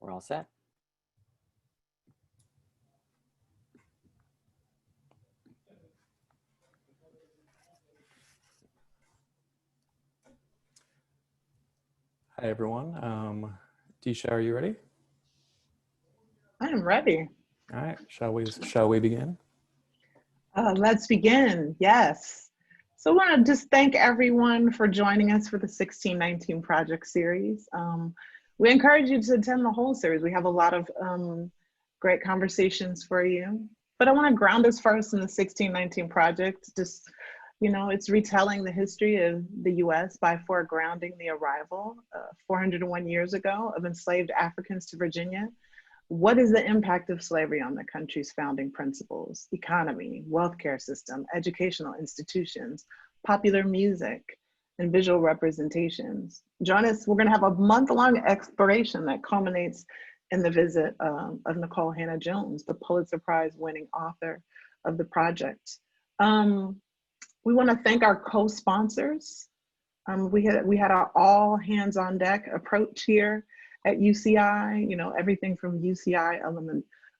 We're all set. Hi, everyone. Disha, are you ready? I am ready. All right, shall we begin? Let's begin. Yes. So I want to just thank everyone for joining us for the 1619 Project Series. We encourage you to attend the whole series. We have a lot of great conversations for you. But I want to ground us first in the 1619 Project. Just, it's retelling the history of the US by foregrounding the arrival 401 years ago of enslaved Africans to Virginia. What is the impact of slavery on the country's founding principles, economy, wealth care system, educational institutions, popular music, and visual representations? Join us, we're gonna have a month-long exploration that culminates in the visit of Nicole Hannah-Jones, the Pulitzer Prize winning author of the project. We wanna thank our co-sponsors. We had our all hands on deck approach here at UCI, everything from UCI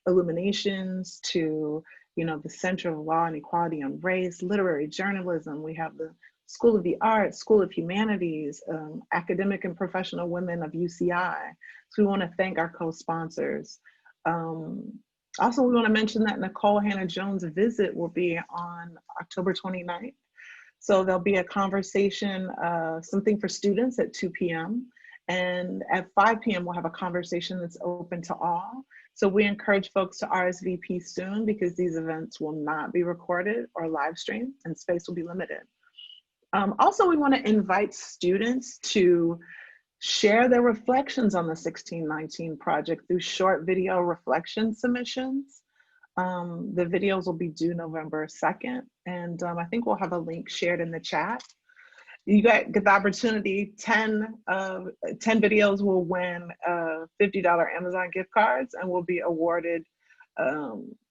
Illuminations to, the Center of Law and Equality and Race, literary journalism. We have the School of the Arts, School of Humanities, academic and professional women of UCI. So we want to thank our co-sponsors. Also, we want to mention that Nicole Hannah-Jones' visit will be on October 29th. So there'll be a conversation, something for students at 2 p.m. And at 5 p.m., we'll have a conversation that's open to all. So we encourage folks to RSVP soon because these events will not be recorded or live streamed and space will be limited. Also, we want to invite students to share their reflections on the 1619 project through short video reflection submissions. The videos will be due November 2nd. And I think we'll have a link shared in the chat. You get the opportunity, 10 videos will win $50 Amazon gift cards and will be awarded 10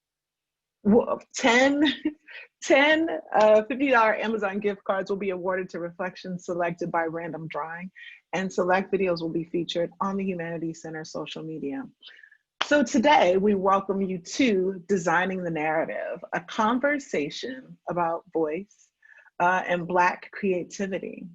$50 Amazon gift cards will be awarded to reflections selected by random drawing, and select videos will be featured on the Humanities Center social media. So today we welcome you to Designing the Narrative, a conversation about voice and Black creativity.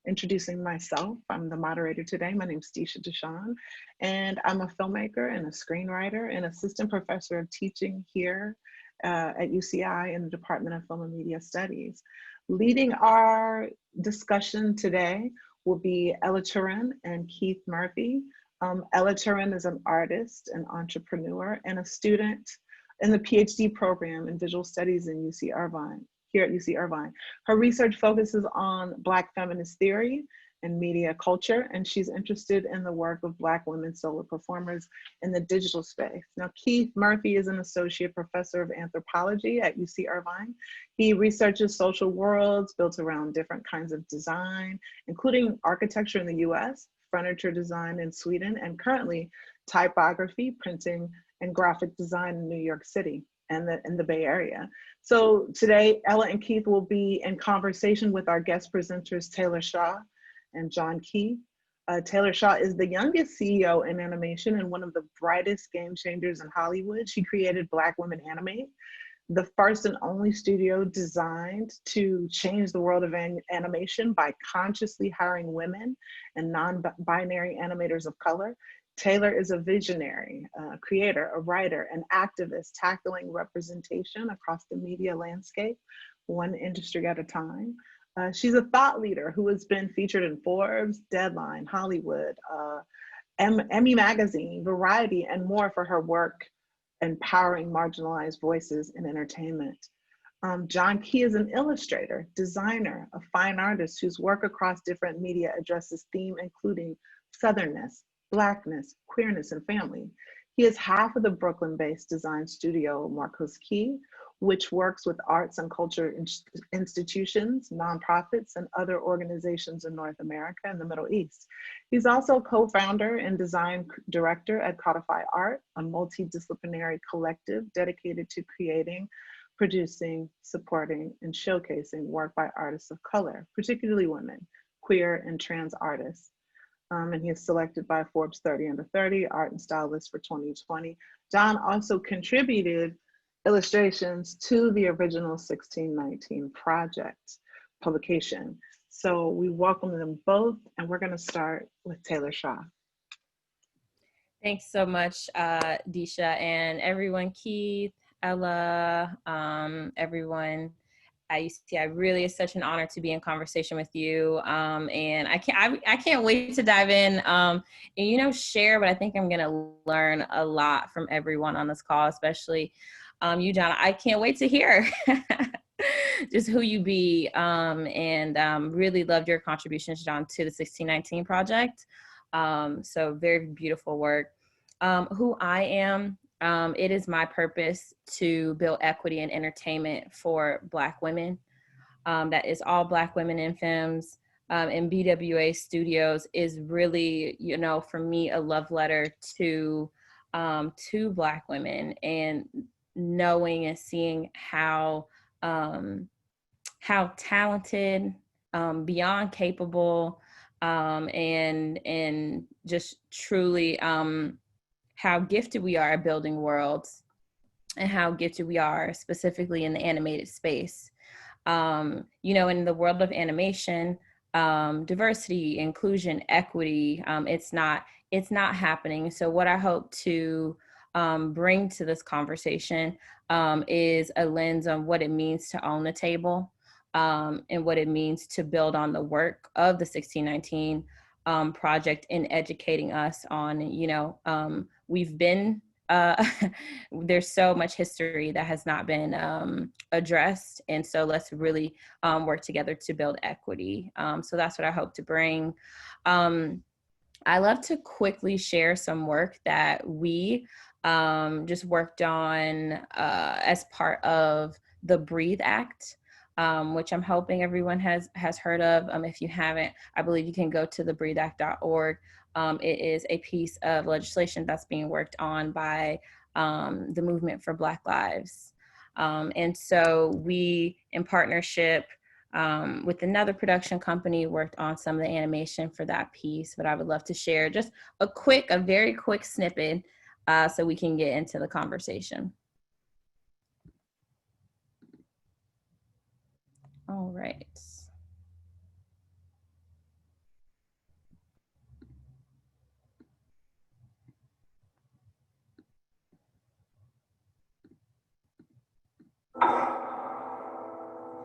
Introducing myself, I'm the moderator today. My name is Disha Deshawn, and I'm a filmmaker and a screenwriter and assistant professor of teaching here at UCI in the Department of Film and Media Studies. Leading our discussion today will be Ella Turin and Keith Murphy. Ella Turin is an artist, an entrepreneur, and a student in the PhD program in visual studies in UC Irvine. Here at UC Irvine. Her research focuses on Black feminist theory and media culture, and she's interested in the work of Black women solo performers in the digital space. Now, Keith Murphy is an associate professor of anthropology at UC Irvine. He researches social worlds built around different kinds of design, including architecture in the US, furniture design in Sweden, and currently typography, printing, and graphic design in New York City and in the Bay Area. So today, Ella and Keith will be in conversation with our guest presenters, Taylor Shaw and John Key. Taylor Shaw is the youngest CEO in animation and one of the brightest game changers in Hollywood. She created Black Women Animate, the first and only studio designed to change the world of animation by consciously hiring women and non-binary animators of color. Taylor is a visionary, creator, a writer, an activist tackling representation across the media landscape, one industry at a time. She's a thought leader who has been featured in Forbes, Deadline, Hollywood, Emmy Magazine, Variety, and more for her work empowering marginalized voices in entertainment. John Key is an illustrator, designer, a fine artist whose work across different media addresses themes including Southernness, Blackness, queerness, and family. He is half of the Brooklyn-based design studio Marcos Key, which works with arts and culture institutions, nonprofits, and other organizations in North America and the Middle East. He's also co-founder and design director at Codify Art, a multidisciplinary collective dedicated to creating, producing, supporting, and showcasing work by artists of color, particularly women, queer, and trans artists. and he is selected by Forbes 30 Under 30 Art and Style List for 2020. John also contributed illustrations to the original 1619 project publication. So we welcome them both, and we're going to start with Taylor Shaw. Thanks so much, Disha, and everyone, Keith, Ella, everyone at UCI. Really is such an honor to be in conversation with you. And I can't wait to dive in and, you know, share, but I think I'm going to learn a lot from everyone on this call, especially you, John. I can't wait to hear just who you be, and really loved your contributions, John, to the 1619 project. So very beautiful work. Who I am, it is my purpose to build equity and entertainment for Black women. That is all Black women in films. And BWA Studios is really, you know, for me, a love letter to Black women, and knowing and seeing how talented, beyond capable, and just truly how gifted we are at building worlds, and how gifted we are specifically in the animated space. You know, in the world of animation, diversity, inclusion, equity, it's not happening. So what I hope to bring to this conversation is a lens on what it means to own the table, and what it means to build on the work of the 1619 project, in educating us on, you know, we've been, there's so much history that has not been addressed. And so let's really work together to build equity. So that's what I hope to bring. I love to quickly share some work that we just worked on as part of the Breathe Act, which I'm hoping everyone has heard of. If you haven't, I believe you can go to thebreatheact.org. It is a piece of legislation that's being worked on by the Movement for Black Lives. And so we, in partnership with another production company, worked on some of the animation for that piece. But I would love to share just a very quick snippet so we can get into the conversation. All right.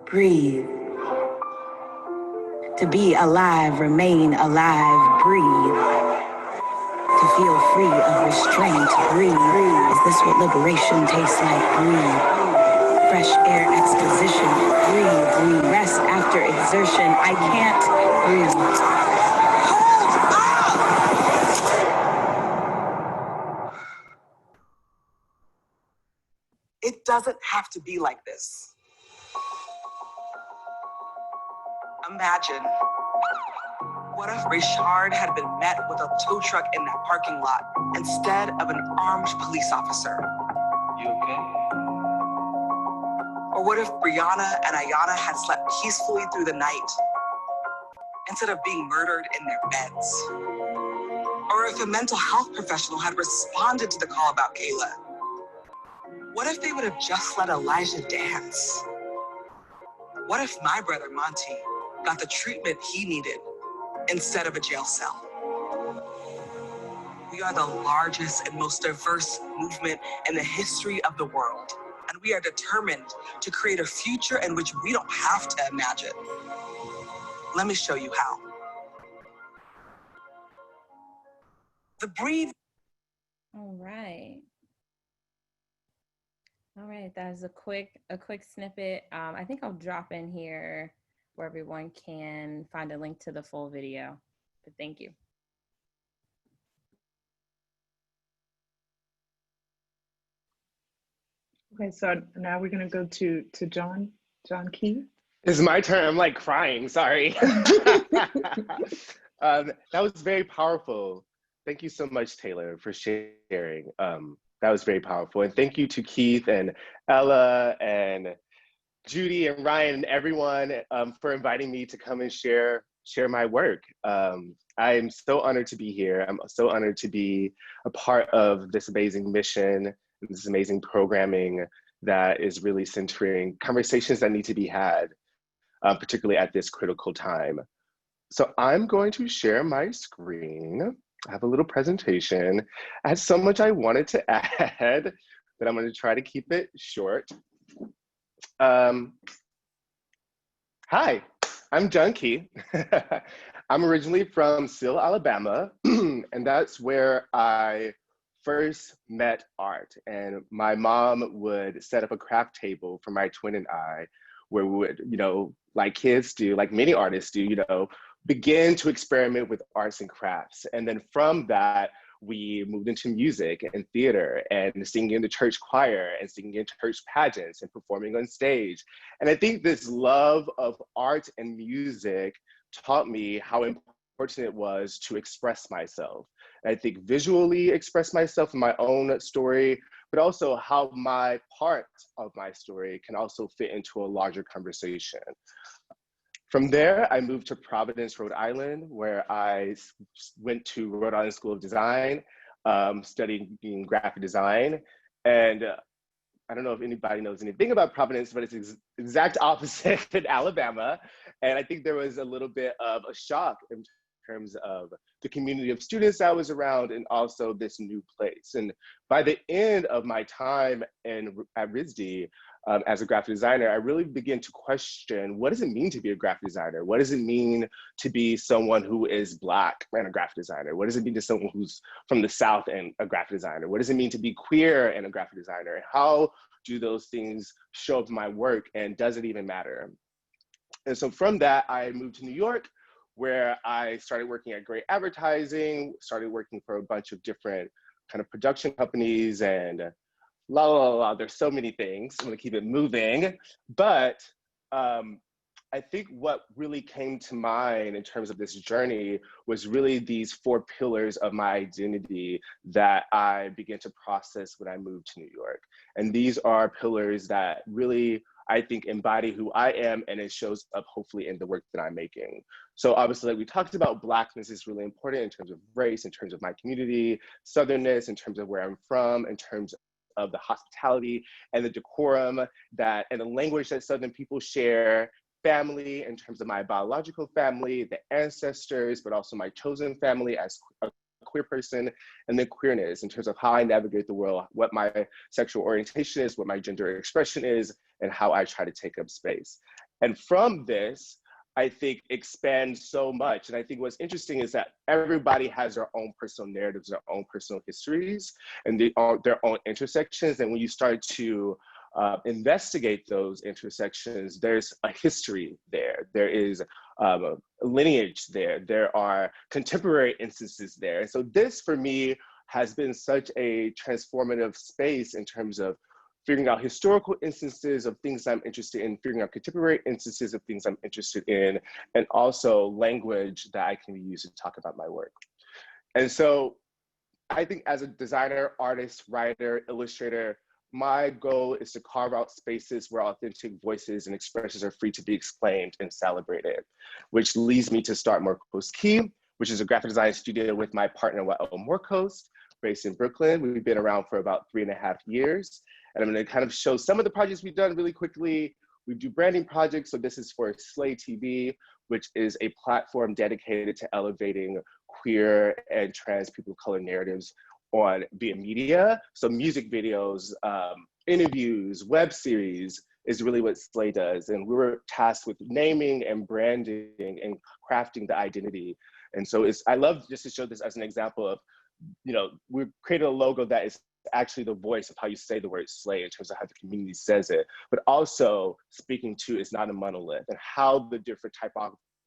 Breathe. To be alive, remain alive, breathe. To feel free of restraint, breathe. Is this what liberation tastes like? Breathe. Fresh air exposition, breathe. Rest after exertion, I can't breathe. It doesn't have to be like this. Imagine, what if Richard had been met with a tow truck in that parking lot instead of an armed police officer? You okay? Or what if Brianna and Ayana had slept peacefully through the night instead of being murdered in their beds? Or if a mental health professional had responded to the call about Kayla? What if they would have just let Elijah dance? What if my brother Monty got the treatment he needed instead of a jail cell? We are the largest and most diverse movement in the history of the world, and we are determined to create a future in which we don't have to imagine. Let me show you how. The Breathe. All right. All right, that is a quick snippet. I think I'll drop in here where everyone can find a link to the full video, but thank you. Okay, so now we're going to go to John Key. It's my turn. I'm like crying. Sorry. That was very powerful. Thank you so much, Taylor, for sharing. That was very powerful. And thank you to Keith and Ella and Judy and Ryan and everyone for inviting me to come and share my work. I'm so honored to be here. I'm so honored to be a part of this amazing mission, this amazing programming that is really centering conversations that need to be had, particularly at this critical time. So I'm going to share my screen. I have a little presentation. I had so much I wanted to add, but I'm going to try to keep it short. Hi, I'm John Key. I'm originally from Seale, Alabama, and that's where I first met art. And my mom would set up a craft table for my twin and I, where we would, like kids do, like many artists do, begin to experiment with arts and crafts. And then from that, we moved into music and theater and singing in the church choir and singing in church pageants and performing on stage. And I think this love of art and music taught me how important it was to express myself. And I think visually express myself in my own story, but also how my part of my story can also fit into a larger conversation. From there, I moved to Providence, Rhode Island, where I went to Rhode Island School of Design, studying graphic design. And I don't know if anybody knows anything about Providence, but it's exact opposite in Alabama. And I think there was a little bit of a shock in terms of the community of students I was around and also this new place. And by the end of my time at RISD, as a graphic designer, I really began to question, what does it mean to be a graphic designer? What does it mean to be someone who is Black and a graphic designer? What does it mean to someone who's from the South and a graphic designer? What does it mean to be queer and a graphic designer? And how do those things show up in my work, and does it even matter? And so from that, I moved to New York, where I started working at Great Advertising, started working for a bunch of different kind of production companies and there's so many things. I'm gonna keep it moving. But I think what really came to mind in terms of this journey was really these 4 pillars of my identity that I began to process when I moved to New York. And these are pillars that really, I think, embody who I am, and it shows up hopefully in the work that I'm making. So obviously, like we talked about, Blackness is really important in terms of race, in terms of my community, Southernness, in terms of where I'm from, in terms of the hospitality and the decorum and the language that Southern people share, family in terms of my biological family, the ancestors, but also my chosen family as a queer person, and then queerness in terms of how I navigate the world, what my sexual orientation is, what my gender expression is, and how I try to take up space. And from this, I think expands so much. And I think what's interesting is that everybody has their own personal narratives, their own personal histories, and their own intersections. And when you start to investigate those intersections, there's a history there. There is a lineage there. There are contemporary instances there. And so this, for me, has been such a transformative space in terms of figuring out historical instances of things I'm interested in, figuring out contemporary instances of things I'm interested in, and also language that I can use to talk about my work. And so I think as a designer, artist, writer, illustrator, my goal is to carve out spaces where authentic voices and expressions are free to be exclaimed and celebrated, which leads me to start Morecoast Key, which is a graphic design studio with my partner, Wael Morecoast, based in Brooklyn. We've been around for about 3.5 years. And I'm gonna kind of show some of the projects we've done really quickly. We do branding projects. So this is for Slay TV, which is a platform dedicated to elevating queer and trans people of color narratives via media. So music videos, interviews, web series is really what Slay does. And we were tasked with naming and branding and crafting the identity. And so I love just to show this as an example of, we created a logo that is actually the voice of how you say the word slay in terms of how the community says it, but also speaking to it's not a monolith and how the different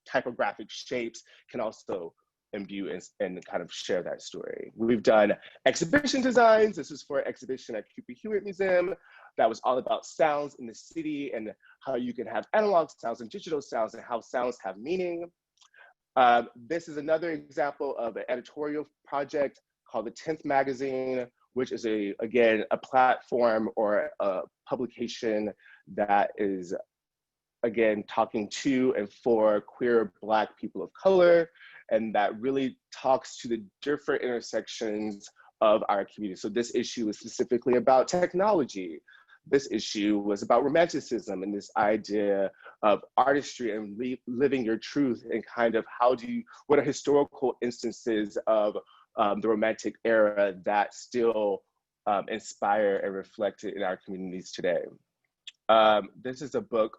typographic shapes can also imbue and kind of share that story. We've done exhibition designs. This is for an exhibition at Cooper Hewitt Museum that was all about sounds in the city and how you can have analog sounds and digital sounds and how sounds have meaning. This is another example of an editorial project called The 10th Magazine, which is again, a platform or a publication that is, again, talking to and for queer Black people of color. and that really talks to the different intersections of our community. So this issue is specifically about technology. This issue was about romanticism and this idea of artistry and living your truth, and kind of what are historical instances of the Romantic era that still inspire and reflect it in our communities today. This is a book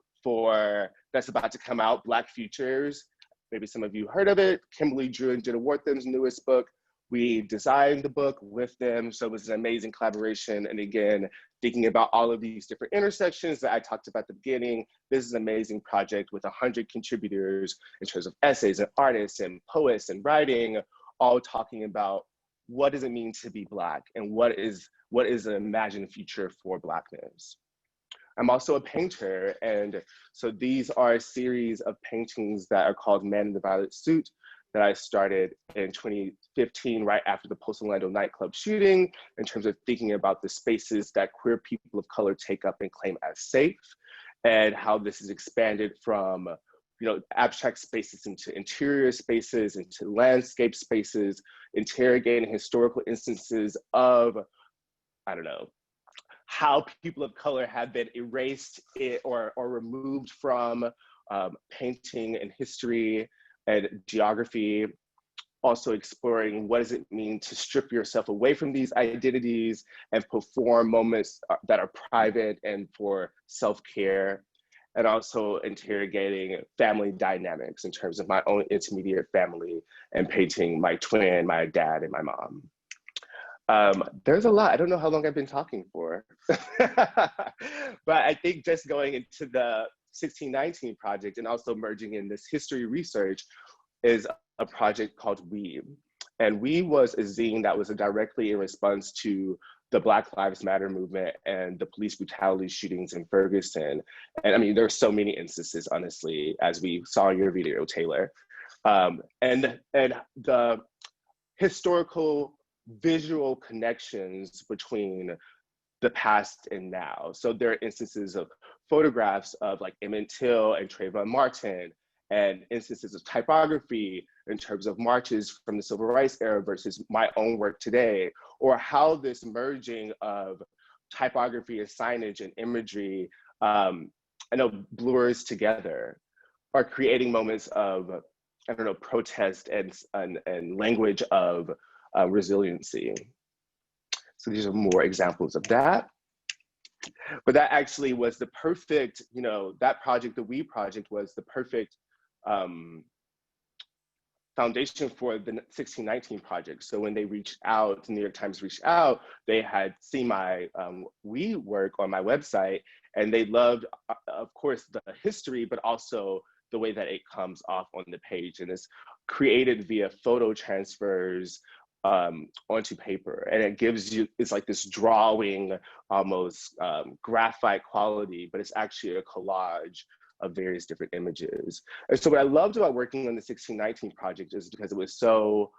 that's about to come out, Black Futures. Maybe some of you heard of it. Kimberly Drew and Jenna Wortham's newest book. We designed the book with them, so it was an amazing collaboration. And again, thinking about all of these different intersections that I talked about at the beginning, this is an amazing project with 100 contributors in terms of essays and artists and poets and writing, all talking about what does it mean to be Black, and what is an imagined future for Blackness. I'm also a painter, and so these are a series of paintings that are called Man in the Violet Suit that I started in 2015, right after the Post Orlando nightclub shooting, in terms of thinking about the spaces that queer people of color take up and claim as safe, and how this is expanded from abstract spaces into interior spaces, into landscape spaces, interrogating historical instances of, how people of color have been erased or removed from painting and history and geography. Also exploring what does it mean to strip yourself away from these identities and perform moments that are private and for self-care. And also interrogating family dynamics in terms of my own intermediate family and painting my twin, my dad, and my mom. There's a lot. I don't know how long I've been talking for. But I think just going into the 1619 project and also merging in this history research is a project called We. And We was a zine that was directly in response to the Black Lives Matter movement and the police brutality shootings in Ferguson. And I mean, there are so many instances, honestly, as we saw in your video, Taylor. And the historical visual connections between the past and now. So there are instances of photographs of like Emmett Till and Trayvon Martin, and instances of typography in terms of marches from the Civil Rights era versus my own work today, or how this merging of typography and signage and imagery, blurs together, are creating moments of, protest and language of resiliency. So these are more examples of that. But that actually was the perfect, that project, the We project, was the perfect foundation for the 1619 project. So when they reached out, the New York Times reached out, they had seen my We work on my website, and they loved, of course, the history, but also the way that it comes off on the page, and it's created via photo transfers onto paper. And it gives you, it's like this drawing, almost graphite quality, but it's actually a collage of various different images. And so what I loved about working on the 1619 project is because it was so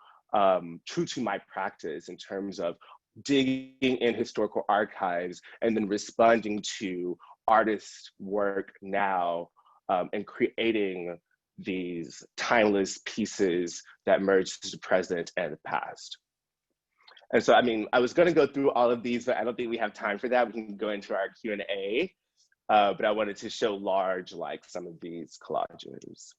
true to my practice in terms of digging in historical archives and then responding to artists' work now and creating these timeless pieces that merge the present and the past. And so, I mean, I was gonna go through all of these, but I don't think we have time for that. We can go into our Q&A, but I wanted to show large, like some of these collages.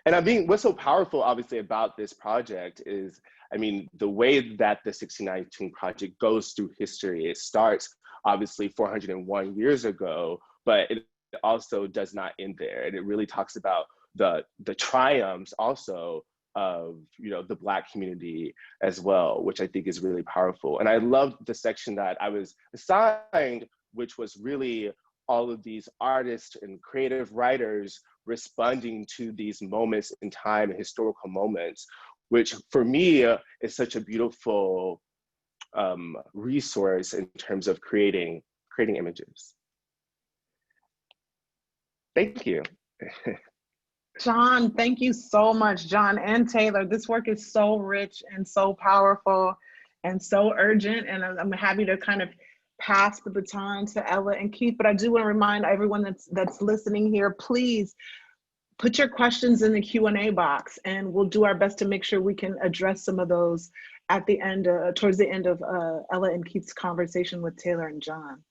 And what's so powerful, obviously, about this project is, I mean, the way that the 1619 project goes through history. It starts, obviously, 401 years ago, but it also does not end there. And it really talks about the triumphs also of the Black community as well, which I think is really powerful. And I loved the section that I was assigned, which was really all of these artists and creative writers responding to these moments in time and historical moments, which for me is such a beautiful resource in terms of creating images. Thank you. John, thank you so much, John and Taylor. This work is so rich and so powerful and so urgent. And I'm happy to kind of pass the baton to Ella and Keith, but I do want to remind everyone that's listening here, please put your questions in the Q&A box, and we'll do our best to make sure we can address some of those at the end, towards the end of Ella and Keith's conversation with Taylor and John.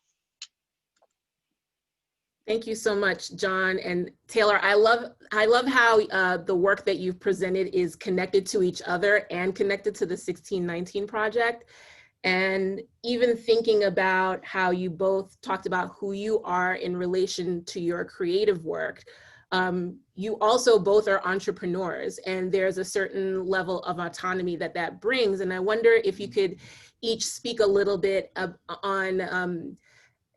Thank you so much, John and Taylor. I love how the work that you've presented is connected to each other and connected to the 1619 project. And even thinking about how you both talked about who you are in relation to your creative work. You also both are entrepreneurs, and there's a certain level of autonomy that brings. And I wonder if you could each speak a little bit on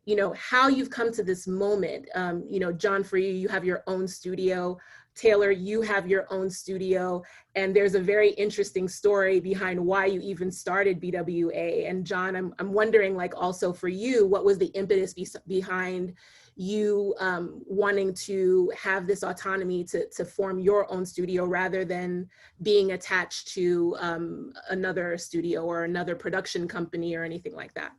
you know, how you've come to this moment. You know, John, for you, you have your own studio. Taylor, you have your own studio. And there's a very interesting story behind why you even started BWA. And John, I'm wondering, like, also for you, what was the impetus behind you wanting to have this autonomy to form your own studio rather than being attached to another studio or another production company or anything like that?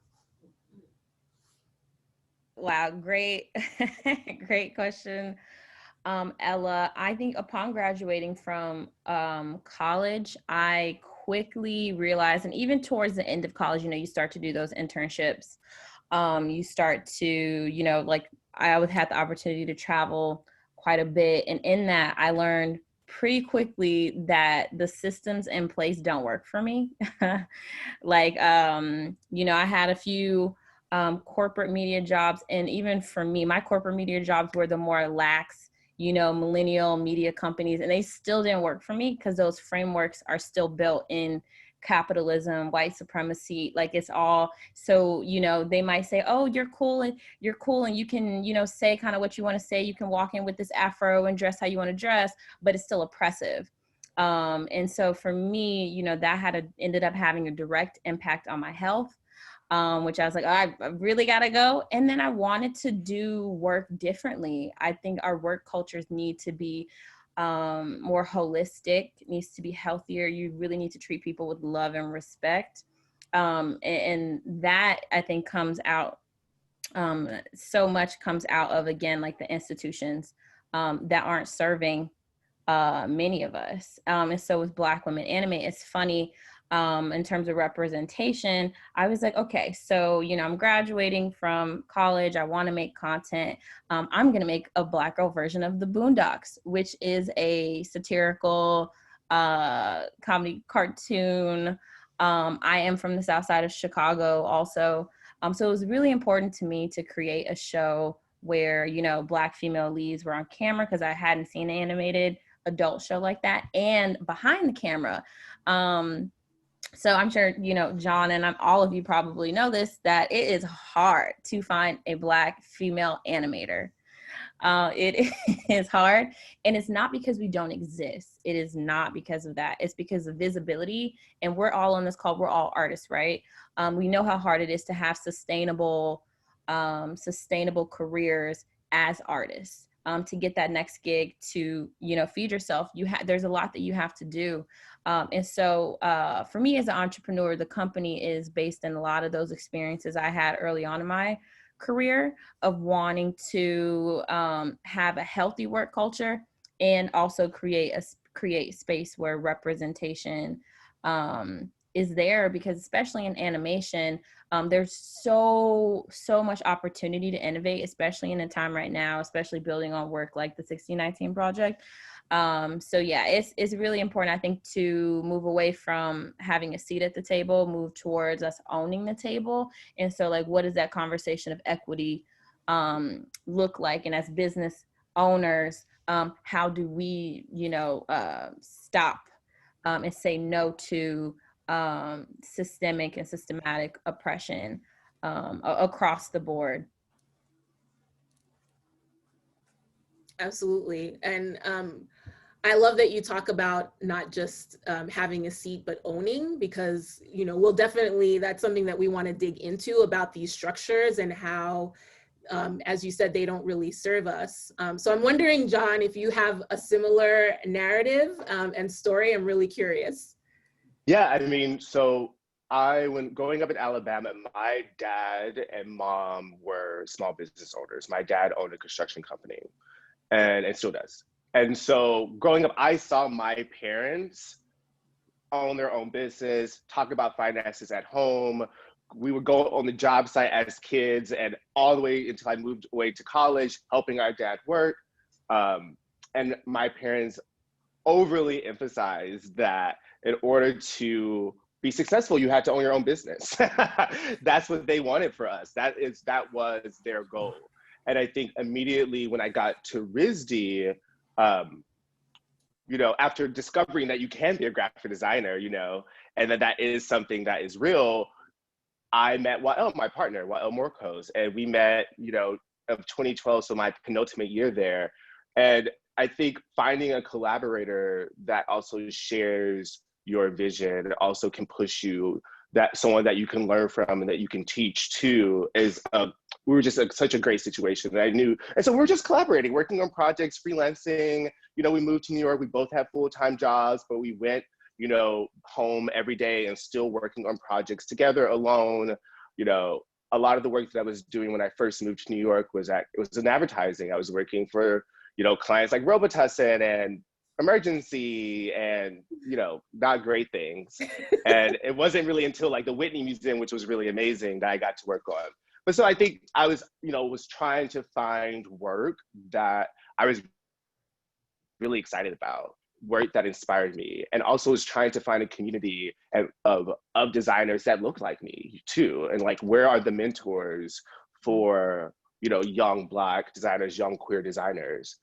Wow, great, great question, Ella. I think upon graduating from college, I quickly realized, and even towards the end of college, you know, you start to do those internships. You start to, you know, like I always had the opportunity to travel quite a bit. And in that, I learned pretty quickly that the systems in place don't work for me. Like, you know, I had a few corporate media jobs. And even for me, my corporate media jobs were the more lax, you know, millennial media companies. And they still didn't work for me because those frameworks are still built in capitalism, white supremacy. Like it's all, so, you know, they might say, oh, you're cool and you can, you know, say kind of what you want to say. You can walk in with this afro and dress how you want to dress, but it's still oppressive. And so for me, you know, that ended up having a direct impact on my health. Which I was like, oh, I really got to go. And then I wanted to do work differently. I think our work cultures need to be more holistic, it needs to be healthier. You really need to treat people with love and respect. And that I think comes out, so much comes out of, again, like the institutions that aren't serving many of us. And so with Black women animate, it's funny, in terms of representation, I was like, okay, so, you know, I'm graduating from college. I want to make content. I'm going to make a Black girl version of the Boondocks, which is a satirical comedy cartoon. I am from the South Side of Chicago also. So it was really important to me to create a show where, you know, Black female leads were on camera because I hadn't seen an animated adult show like that, and behind the camera. So I'm sure, you know, John and all of you probably know this, that it is hard to find a Black female animator. It is hard. And it's not because we don't exist. It is not because of that. It's because of visibility. And we're all on this call. We're all artists, right? We know how hard it is to have sustainable careers as artists. To get that next gig, to, you know, feed yourself, there's a lot that you have to do. And so for me as an entrepreneur, the company is based in a lot of those experiences I had early on in my career of wanting to have a healthy work culture and also create space where representation is there, because especially in animation, there's so much opportunity to innovate, especially in a time right now, especially building on work like the 1619 project. So yeah, it's really important, I think, to move away from having a seat at the table, move towards us owning the table. And so, like, what does that conversation of equity look like? And as business owners, how do we, you know, stop and say no to systemic and systematic oppression across the board? Absolutely. And I love that you talk about not just having a seat, but owning, because, you know, that's something that we want to dig into about these structures and how, as you said, they don't really serve us. So I'm wondering, John, if you have a similar narrative and story. I'm really curious. Yeah, I mean, so when growing up in Alabama, my dad and mom were small business owners. My dad owned a construction company, and it still does. And so growing up, I saw my parents own their own business, talk about finances at home. We would go on the job site as kids and all the way until I moved away to college, helping our dad work. And my parents overly emphasized that in order to be successful, you had to own your own business. That's what they wanted for us. That was their goal. And I think immediately when I got to RISD, you know, after discovering that you can be a graphic designer, you know, and that is something that is real, I met Wael, my partner, Wael Morcos, and we met, you know, of 2012, so my penultimate year there. And I think finding a collaborator that also shares your vision, also can push you, that someone that you can learn from and that you can teach to is, we were just such a great situation that I knew. And so we were just collaborating, working on projects, freelancing. You know, we moved to New York, we both had full-time jobs, but we went, you know, home every day and still working on projects together alone. You know, a lot of the work that I was doing when I first moved to New York was in advertising. I was working for, you know, clients like Robitussin and Emergency and, you know, not great things. And it wasn't really until like the Whitney Museum, which was really amazing, that I got to work on. But so I think I was, you know, was trying to find work that I was really excited about, work that inspired me, and also was trying to find a community of designers that looked like me too. And like, where are the mentors for, you know, young Black designers, young queer designers?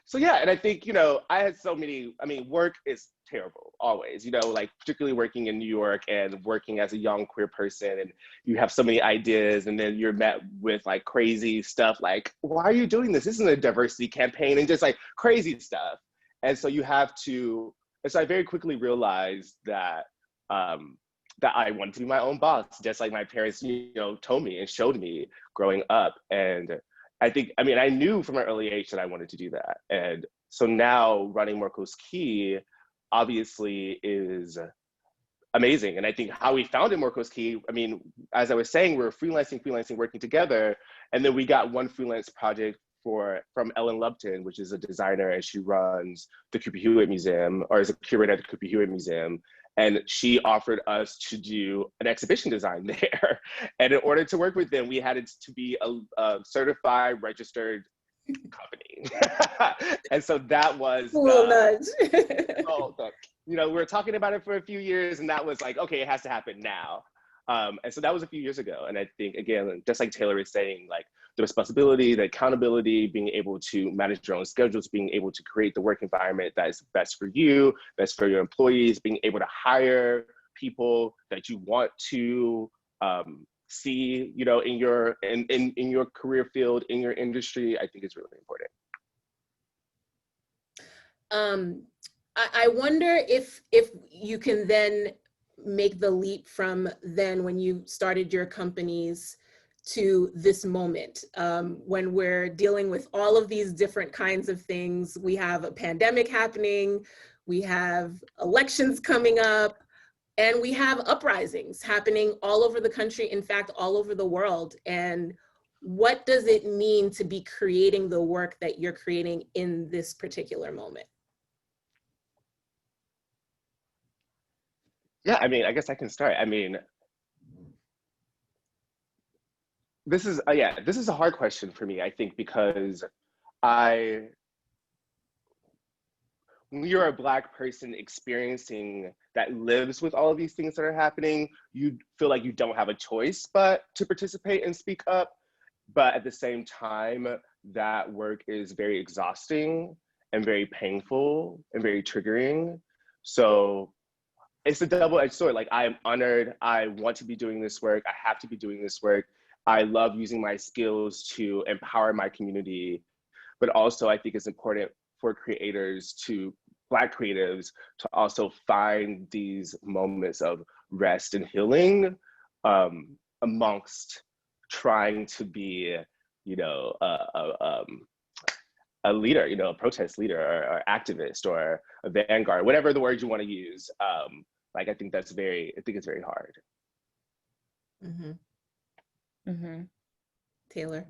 So yeah, and I think, you know, I had so many, I mean, work is terrible always, you know, like particularly working in New York and working as a young queer person, and you have so many ideas and then you're met with like crazy stuff like, why are you doing this? This isn't a diversity campaign, and just like crazy stuff. And so you have to, and so I very quickly realized that, that I wanted to be my own boss, just like my parents, you know, told me and showed me growing up. And I think, I mean, I knew from an early age that I wanted to do that. And so now running Morcos Key obviously is amazing. And I think how we founded Morcos Key, I mean, as I was saying, we were freelancing, working together. And then we got one freelance project from Ellen Lupton, which is a designer, and she runs the Cooper Hewitt Museum, or is a curator at the Cooper Hewitt Museum. And she offered us to do an exhibition design there. And in order to work with them, we had it to be a certified, registered company. And so that was nudge. you know, we were talking about it for a few years, and that was like, okay, it has to happen now. And so that was a few years ago. And I think, again, just like Taylor is saying, like the responsibility, the accountability, being able to manage your own schedules, being able to create the work environment that is best for you, best for your employees, being able to hire people that you want to see, you know, in your career field, in your industry, I think is really important. I wonder if you can then make the leap from then when you started your companies to this moment, when we're dealing with all of these different kinds of things. We have a pandemic happening, we have elections coming up, and we have uprisings happening all over the country, in fact, all over the world. And what does it mean to be creating the work that you're creating in this particular moment? Yeah, I mean, I guess I can start. I mean, this is a hard question for me, I think, because when you're a Black person experiencing that lives with all of these things that are happening, you feel like you don't have a choice but to participate and speak up. But at the same time, that work is very exhausting and very painful and very triggering. So it's a double-edged sword. Like, I am honored. I want to be doing this work. I have to be doing this work. I love using my skills to empower my community. But also, I think it's important for creators Black creatives to also find these moments of rest and healing amongst trying to be, you know, a leader, you know, a protest leader or activist or a vanguard, whatever the word you want to use. Like, I think it's very hard. Mm-hmm. Mm-hmm. Taylor?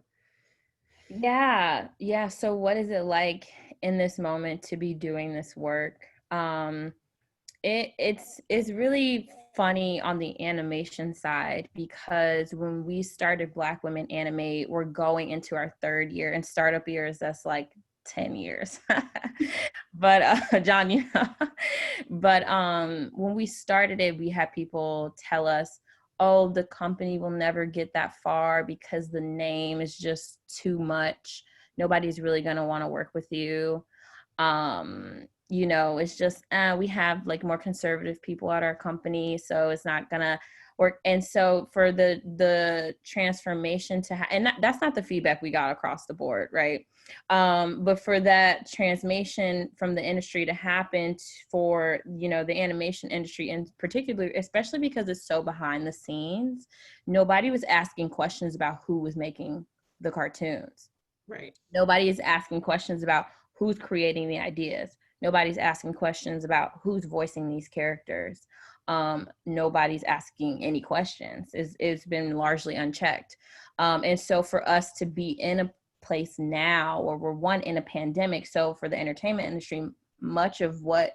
Yeah. So what is it like in this moment to be doing this work? It's really funny on the animation side, because when we started Black Women Animate, we're going into our 3rd year, and startup years, that's like 10 years. But John, but when we started it, we had people tell us, oh, the company will never get that far because the name is just too much. Nobody's really going to want to work with you. It's just we have like more conservative people at our company, so it's not gonna work. And so for the transformation to and that's not the feedback we got across the board, right? But for that transformation from the industry to happen for the animation industry, and particularly, especially because it's so behind the scenes, nobody was asking questions about who was making the cartoons. Right. Nobody is asking questions about who's creating the ideas. Nobody's asking questions about who's voicing these characters. Nobody's asking any questions. It's been largely unchecked. And so for us to be in a place now where we're in a pandemic, so for the entertainment industry, much of what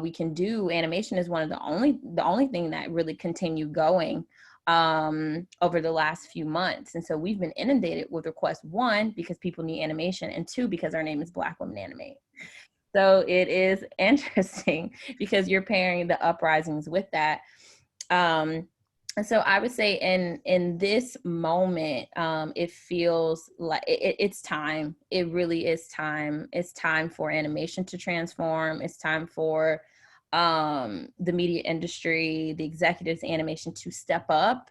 we can do, animation is one of the only thing that really continue going over the last few months. And so we've been inundated with requests, 1, because people need animation, and 2, because our name is Black Women Animate. So it is interesting because you're pairing the uprisings with that. And so I would say in this moment, it feels like it's time. It really is time. It's time for animation to transform. It's time for the media industry, the executives, animation to step up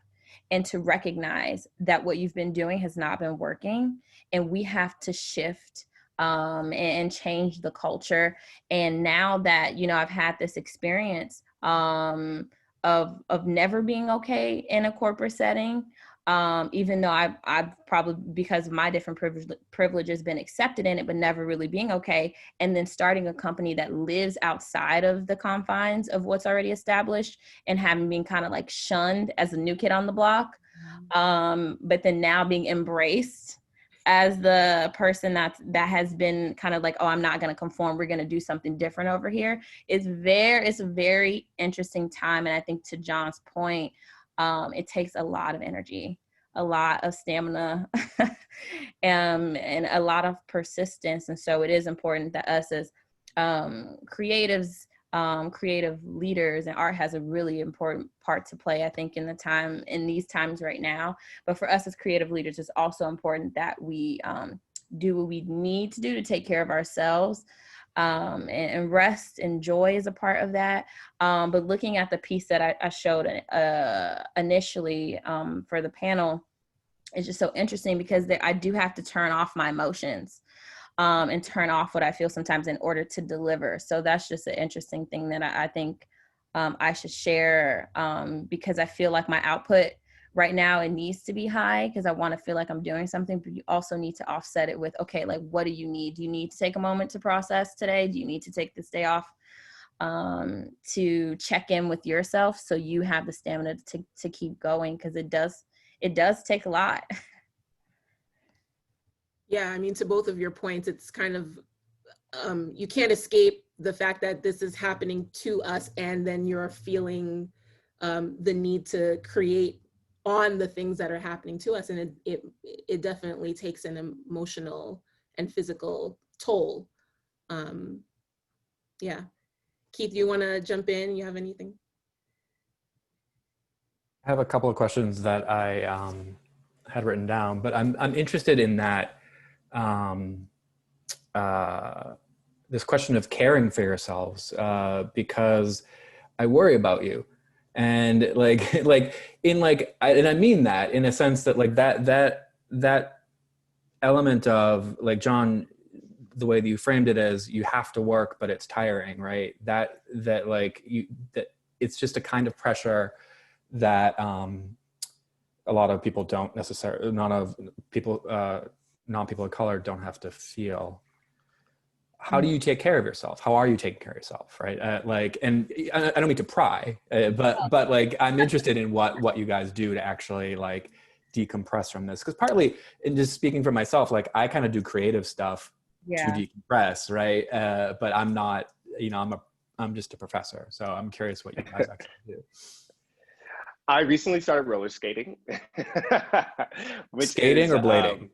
and to recognize that what you've been doing has not been working, and we have to shift and change the culture. And now that I've had this experience of never being okay in a corporate setting, even though I've probably, because of my different privileges, been accepted in it, but never really being okay. And then starting a company that lives outside of the confines of what's already established, and having been kind of like shunned as a new kid on the block, but then now being embraced as the person that has been kind of like, oh, I'm not going to conform. We're going to do something different over here. It's a very interesting time. And I think, to John's point, it takes a lot of energy, a lot of stamina, and a lot of persistence. And so it is important that us as creatives, creative leaders, and art has a really important part to play, I think, in these times right now. But for us as creative leaders, it's also important that we do what we need to do to take care of ourselves, and rest and joy is a part of that. But looking at the piece that I showed initially for the panel, it's just so interesting because I do have to turn off my emotions and turn off what I feel sometimes in order to deliver. So that's just an interesting thing that I think I should share, because I feel like my output right now, it needs to be high because I want to feel like I'm doing something, but you also need to offset it with, okay, like, what do you need? Do you need to take a moment to process today? Do you need to take this day off to check in with yourself so you have the stamina to keep going? Because it does take a lot. Yeah, I mean, to both of your points, it's kind of, you can't escape the fact that this is happening to us, and then you're feeling the need to create on the things that are happening to us. And it definitely takes an emotional and physical toll. Yeah. Keith, you want to jump in? You have anything? I have a couple of questions that I had written down, but I'm interested in that this question of caring for yourselves, because I worry about you, and and I mean that in a sense that like that element of, like, John, the way that you framed it as you have to work, but it's tiring, right? That it's just a kind of pressure that a lot of people don't necessarily, non-people of color don't have to feel. How do you take care of yourself? How are you taking care of yourself, right? And I don't mean to pry, but like, I'm interested in what you guys do to actually like decompress from this? Because partly, and just speaking for myself, like I kind of do creative stuff to decompress, right? But I'm not, you know, I'm just a professor. So I'm curious what you guys actually do. I recently started roller skating. Which skating is, or blading?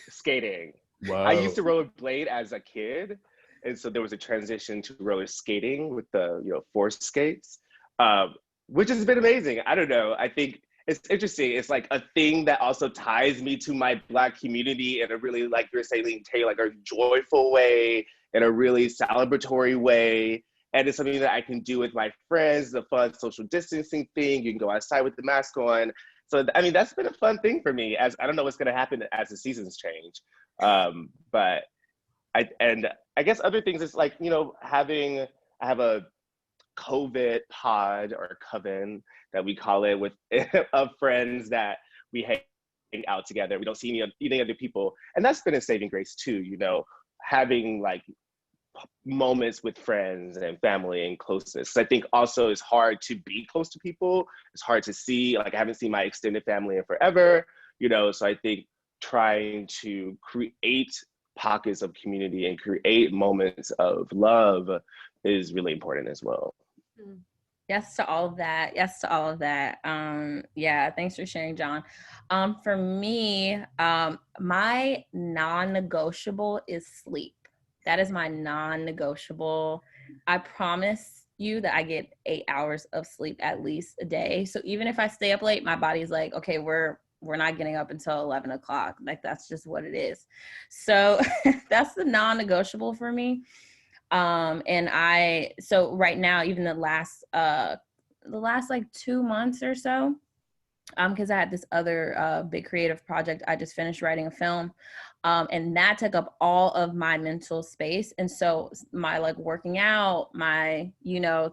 Skating. Whoa. I used to rollerblade as a kid. And so there was a transition to roller skating with the, you know, force skates, which has been amazing. I don't know. I think it's interesting. It's like a thing that also ties me to my Black community in a really, like you're saying, Tay, like a joyful way, in a really celebratory way. And it's something that I can do with my friends, the fun social distancing thing. You can go outside with the mask on. So, I mean, that's been a fun thing for me. As I don't know what's going to happen as the seasons change. But I guess other things is like, you know, I have a COVID pod or coven that we call it with of friends that we hang out together. We don't see any other people. And that's been a saving grace too, you know, having like moments with friends and family and closeness. I think also it's hard to be close to people. It's hard to see, like I haven't seen my extended family in forever, you know, so I think trying to create pockets of community and create moments of love is really important as well. Yes to all of that. Yes to all of that. Yeah, thanks for sharing, John. For me, my non-negotiable is sleep. That is my non-negotiable. I promise you that I get 8 hours of sleep at least a day. So even if I stay up late, my body's like, okay, we're not getting up until 11 o'clock. Like, that's just what it is. So that's the non-negotiable for me. So right now, even the last like 2 months or so, because I had this other big creative project. I just finished writing a film, and that took up all of my mental space. And so my like working out, my, you know,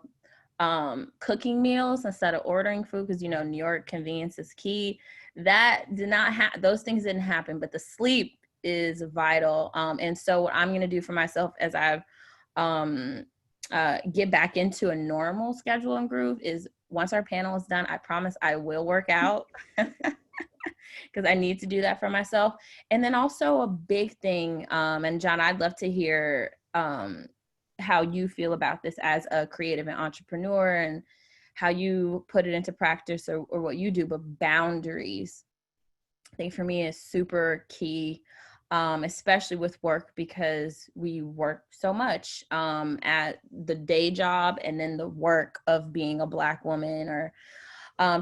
cooking meals instead of ordering food, because, you know, New York, convenience is key. That did not happen. Those things didn't happen, but the sleep is vital. And so what I'm going to do for myself as I've get back into a normal schedule and groove is, once our panel is done, I promise I will work out because I need to do that for myself. And then also a big thing, and John, I'd love to hear how you feel about this as a creative and entrepreneur and how you put it into practice or what you do, but boundaries, I think for me is super key. Especially with work, because we work so much at the day job and then the work of being a Black woman. Or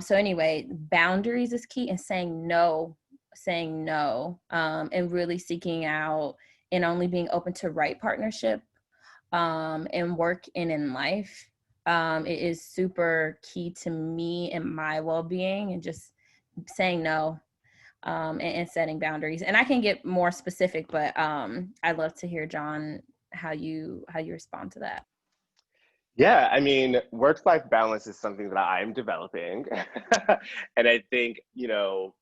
so anyway, boundaries is key, and saying no, and really seeking out and only being open to right partnership in work and in life. It is super key to me and my well-being, and just saying no. And setting boundaries. And I can get more specific, but I'd love to hear, John, how you respond to that. Yeah, I mean, work-life balance is something that I'm developing. And I think, you know,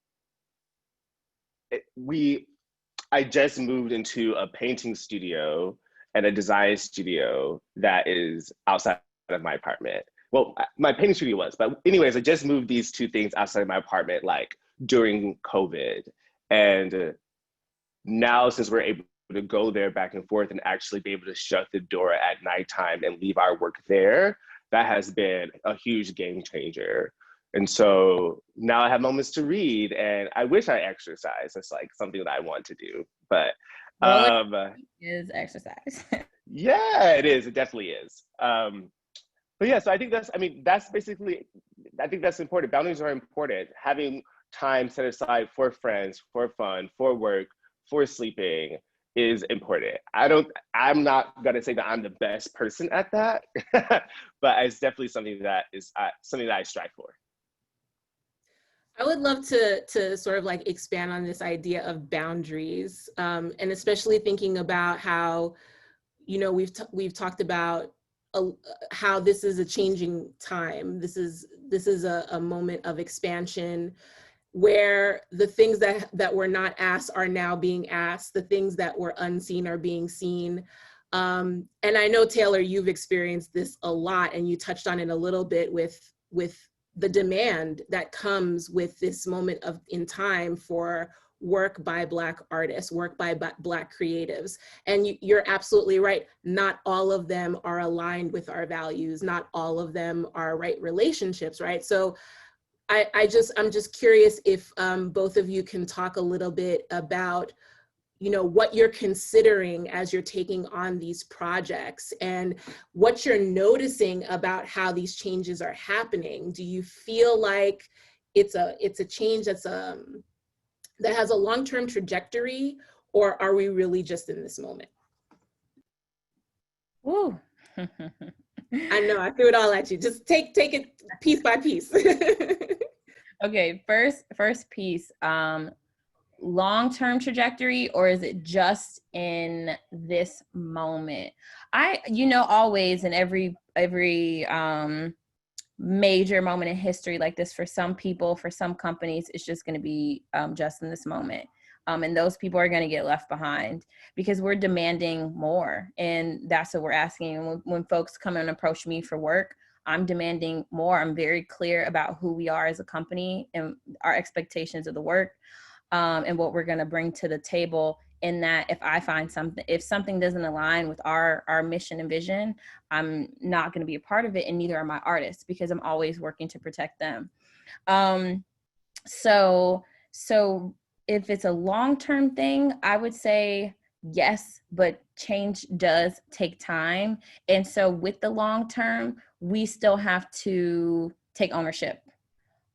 I just moved into a painting studio and a design studio that is outside of my apartment. Well, my painting studio was, but anyways, I just moved these two things outside of my apartment, like during COVID. And now, since we're able to go there back and forth and actually be able to shut the door at nighttime and leave our work there, that has been a huge game changer. And so now I have moments to read, and I wish I exercise. It's like something that I want to do, but is exercise. Yeah, it is. It definitely is. But yeah, so I think that's basically, I think that's important. Boundaries are important. Having time set aside for friends, for fun, for work, for sleeping is important. I'm not gonna say that I'm the best person at that, but it's definitely something that I strive for. I would love to sort of like expand on this idea of boundaries, and especially thinking about how, you know, we've talked about how this is a changing time. This is a moment of expansion, where the things that were not asked are now being asked, the things that were unseen are being seen. And I know, Taylor, you've experienced this a lot, and you touched on it a little bit with the demand that comes with this moment in time for work by Black artists, work by Black creatives. And you're absolutely right. Not all of them are aligned with our values. Not all of them are right relationships, right? So I'm just curious if both of you can talk a little bit about, you know, what you're considering as you're taking on these projects and what you're noticing about how these changes are happening. Do you feel like it's a change that has a long-term trajectory, or are we really just in this moment? Ooh. I know, I threw it all at you. Just take it piece by piece. Okay, first piece, long-term trajectory, or is it just in this moment? Always in every major moment in history like this, for some people, for some companies, it's just going to be just in this moment. And those people are going to get left behind because we're demanding more. And that's what we're asking. When folks come and approach me for work, I'm demanding more. I'm very clear about who we are as a company and our expectations of the work, and what we're going to bring to the table. In that, if something doesn't align with our mission and vision, I'm not going to be a part of it, and neither are my artists, because I'm always working to protect them. So if it's a long-term thing, I would say yes, but change does take time. And so with the long-term, we still have to take ownership.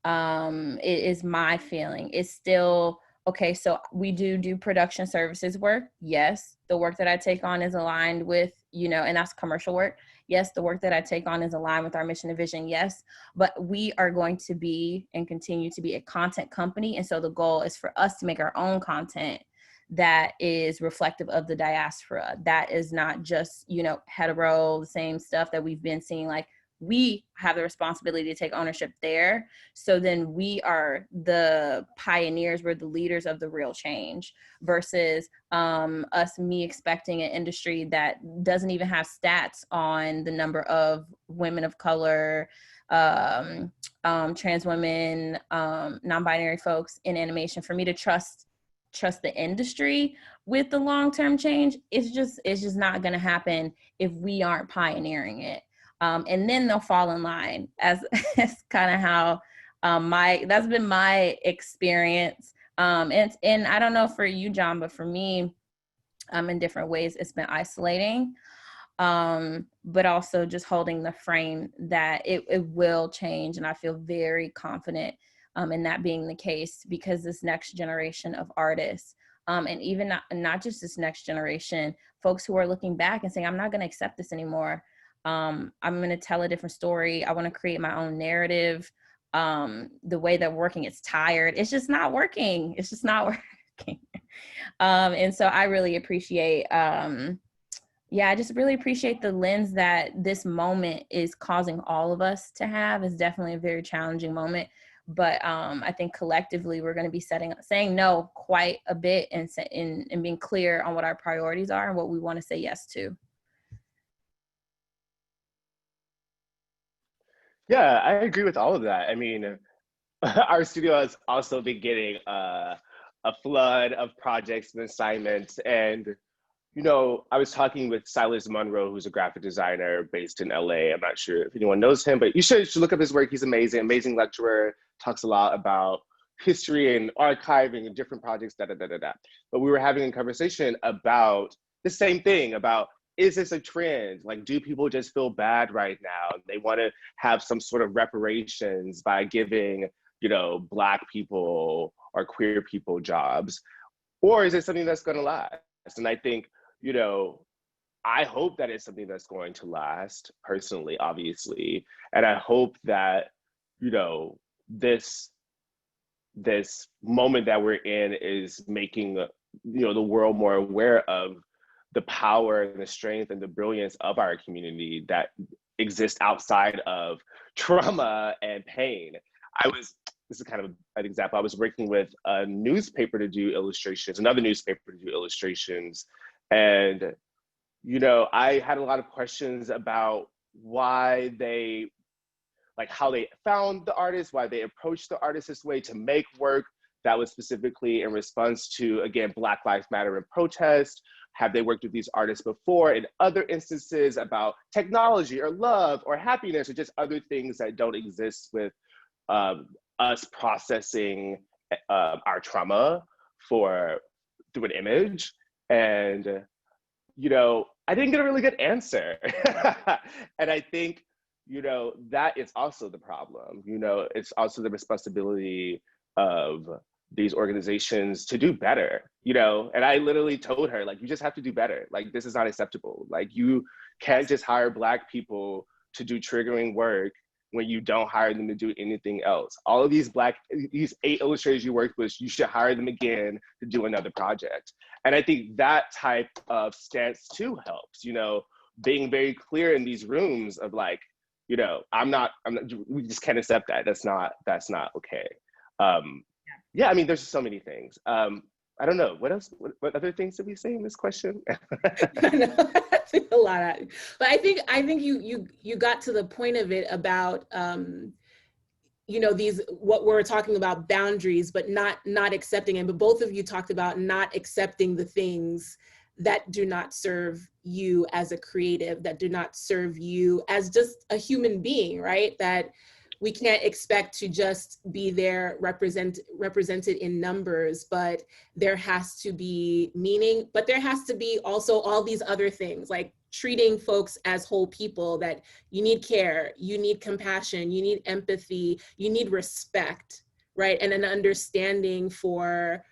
It is my feeling. It's still, okay, so we do production services work. Yes, the work that I take on is aligned with, and that's commercial work. Yes, the work that I take on is aligned with our mission and vision. Yes, but we are going to be and continue to be a content company. And so the goal is for us to make our own content that is reflective of the diaspora. That is not just, hetero, the same stuff that we've been seeing. Like, we have the responsibility to take ownership there. So then we are the pioneers, we're the leaders of the real change, versus me expecting an industry that doesn't even have stats on the number of women of color, trans women, non-binary folks in animation. For me to trust the industry with the long-term change, it's just not going to happen if we aren't pioneering it. And then they'll fall in line, as kind of how that's been my experience. And I don't know for you, John, but for me, in different ways, it's been isolating, but also just holding the frame that it will change. And I feel very confident in that being the case, because this next generation of artists, and even not just this next generation, folks who are looking back and saying, I'm not going to accept this anymore. I'm going to tell a different story. I want to create my own narrative. The way that working, it's tired. It's just not working. It's just not working. And so I really appreciate, I just really appreciate the lens that this moment is causing all of us to have. It's definitely a very challenging moment. But I think collectively we're going to be saying no quite a bit, and being clear on what our priorities are and what we want to say yes to. Yeah, I agree with all of that. I mean, our studio has also been getting a flood of projects and assignments. And, I was talking with Silas Monroe, who's a graphic designer based in LA. I'm not sure if anyone knows him, but you should look up his work. He's amazing lecturer, talks a lot about history and archiving and different projects, But we were having a conversation about the same thing, about, is this a trend? Like, do people just feel bad right now? They want to have some sort of reparations by giving, Black people or queer people jobs? Or is it something that's going to last? And I think, I hope that it's something that's going to last, personally, obviously. And I hope that, this moment that we're in is making, the world more aware of the power and the strength and the brilliance of our community that exists outside of trauma and pain. This is kind of an example. I was working with a newspaper to do illustrations, another newspaper to do illustrations. And, I had a lot of questions about why they like how they found the artist, why they approached the artist this way to make work that was specifically in response to, again, Black Lives Matter and protest. Have they worked with these artists before in other instances about technology or love or happiness or just other things that don't exist with us processing our trauma through an image? And, you know, I didn't get a really good answer. And I think, you know, that is also the problem. You know, it's also the responsibility of these organizations to do better, you know? And I literally told her, like, you just have to do better. Like, this is not acceptable. Like, you can't just hire Black people to do triggering work when you don't hire them to do anything else. All of these 8 illustrators you worked with, you should hire them again to do another project. And I think that type of stance too helps, you know, being very clear in these rooms of like, you know, we just can't accept that. That's not okay. Yeah, I mean, there's so many things. I don't know, what else, what other things did we say in this question? A lot of, but I think you got to the point of it about, you know, what we're talking about, boundaries, but not accepting it. But both of you talked about not accepting the things that do not serve you as a creative, that do not serve you as just a human being, right? That we can't expect to just be there represented in numbers, but there has to be meaning, but there has to be also all these other things, like treating folks as whole people, that you need care, you need compassion, you need empathy, you need respect, right? And an understanding for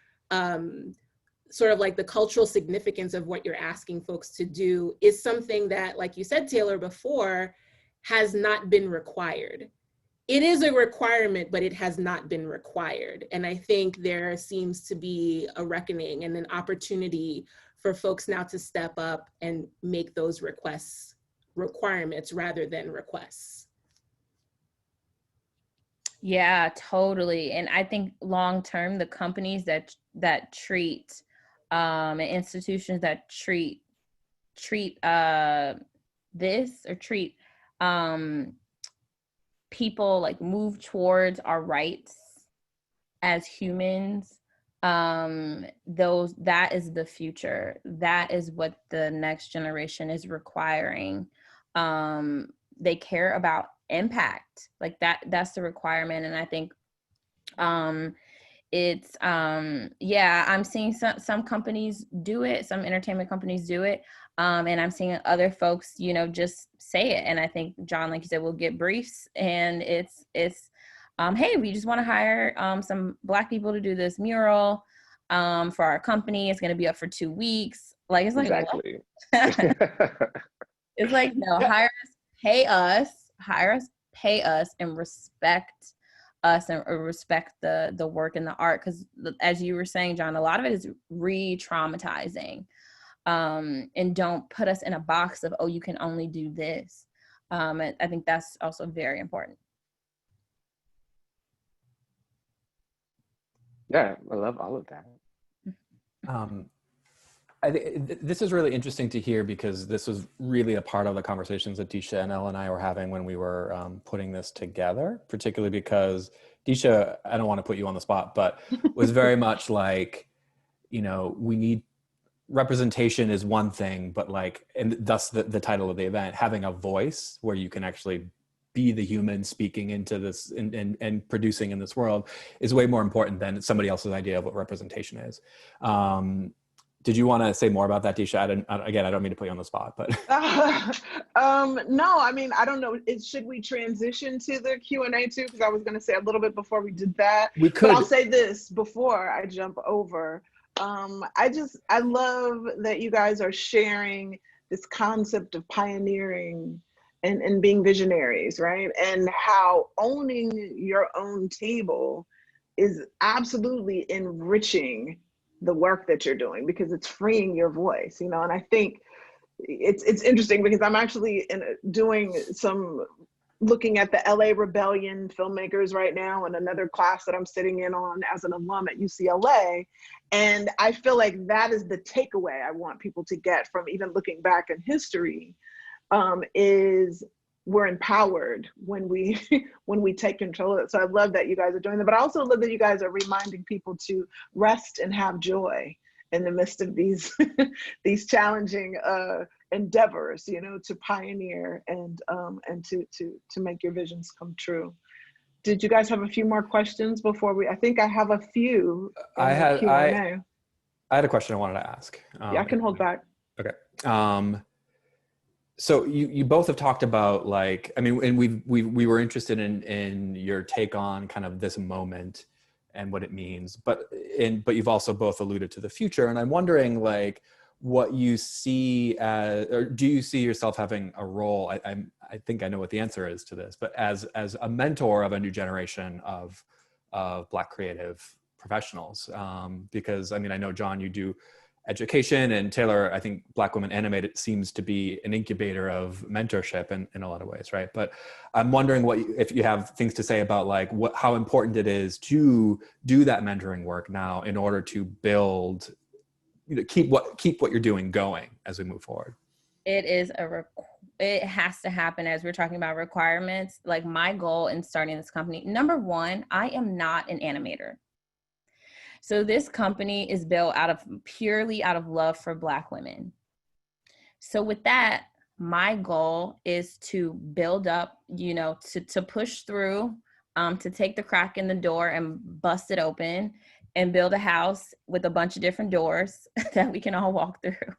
sort of like the cultural significance of what you're asking folks to do is something that, like you said, Taylor, before, has not been required. It is a requirement, but it has not been required. And I think there seems to be a reckoning and an opportunity for folks now to step up and make those requests requirements rather than requests. Yeah, totally. And I think long-term, the companies that treat and institutions that treat this or treat people, like, move towards our rights as humans, that is the future. That is what the next generation is requiring. They care about impact, like that's the requirement. And I think it's yeah, I'm seeing some companies do it, some entertainment companies do it, and I'm seeing other folks, you know, just say it. And I think, John, like you said, we'll get briefs and it's hey, we just want to hire some Black people to do this mural for our company. It's going to be up for 2 weeks. Like, it's like, exactly. It's like, no, hire us, pay us, and respect us, and respect the work and the art. Because as you were saying, John, a lot of it is re-traumatizing, and don't put us in a box of, oh, you can only do this. I think that's also very important. Yeah, I love all of that. This is really interesting to hear, because this was really a part of the conversations that Disha and Elle and I were having when we were putting this together, particularly because Disha, I don't want to put you on the spot, but was very much like, you know, we need representation is one thing, but like, and thus the title of the event, having a voice where you can actually be the human speaking into this and producing in this world is way more important than somebody else's idea of what representation is. Did you want to say more about that, Disha? Again, I don't mean to put you on the spot, but. No, I mean, I don't know. Should we transition to the Q&A too? Because I was going to say a little bit before we did that. We could. But I'll say this before I jump over. I love that you guys are sharing this concept of pioneering and being visionaries, right? And how owning your own table is absolutely enriching the work that you're doing, because it's freeing your voice, you know. And I think it's interesting because I'm actually doing some looking at the LA Rebellion filmmakers right now, and another class that I'm sitting in on as an alum at UCLA. And I feel like that is the takeaway I want people to get from even looking back in history, is we're empowered when we when we take control of it. So I love that you guys are doing that, but I also love that you guys are reminding people to rest and have joy in the midst of these these challenging endeavors, you know, to pioneer and to make your visions come true. Did you guys have a few more questions before we? I think I have a few in the Q&A. I had a question I wanted to ask. Yeah, I can hold back. Okay. So you both have talked about, like, I mean, and we were interested in your take on kind of this moment and what it means, but you've also both alluded to the future, and I'm wondering, like, what you see as, or do you see yourself having a role? I think I know what the answer is to this, but as a mentor of a new generation of Black creative professionals, because I mean, I know, John, you do education, and Taylor, I think Black Women Animated seems to be an incubator of mentorship in a lot of ways, right? But I'm wondering if you have things to say about, like, how important it is to do that mentoring work now in order to build, you know, keep what you're doing going as we move forward. It is it has to happen. As we're talking about requirements, like, my goal in starting this company, number one, I am not an animator. So this company is built purely out of love for Black women. So with that, my goal is to build up, you know, to push through, to take the crack in the door and bust it open and build a house with a bunch of different doors that we can all walk through.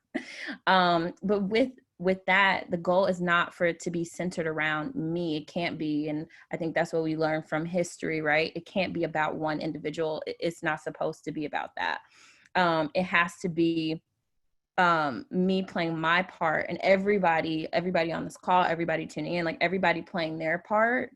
But with that, the goal is not for it to be centered around me. It can't be. And I think that's what we learned from history, right? It can't be about one individual. It's not supposed to be about that. It has to be me playing my part, and everybody on this call, everybody tuning in, like, everybody playing their part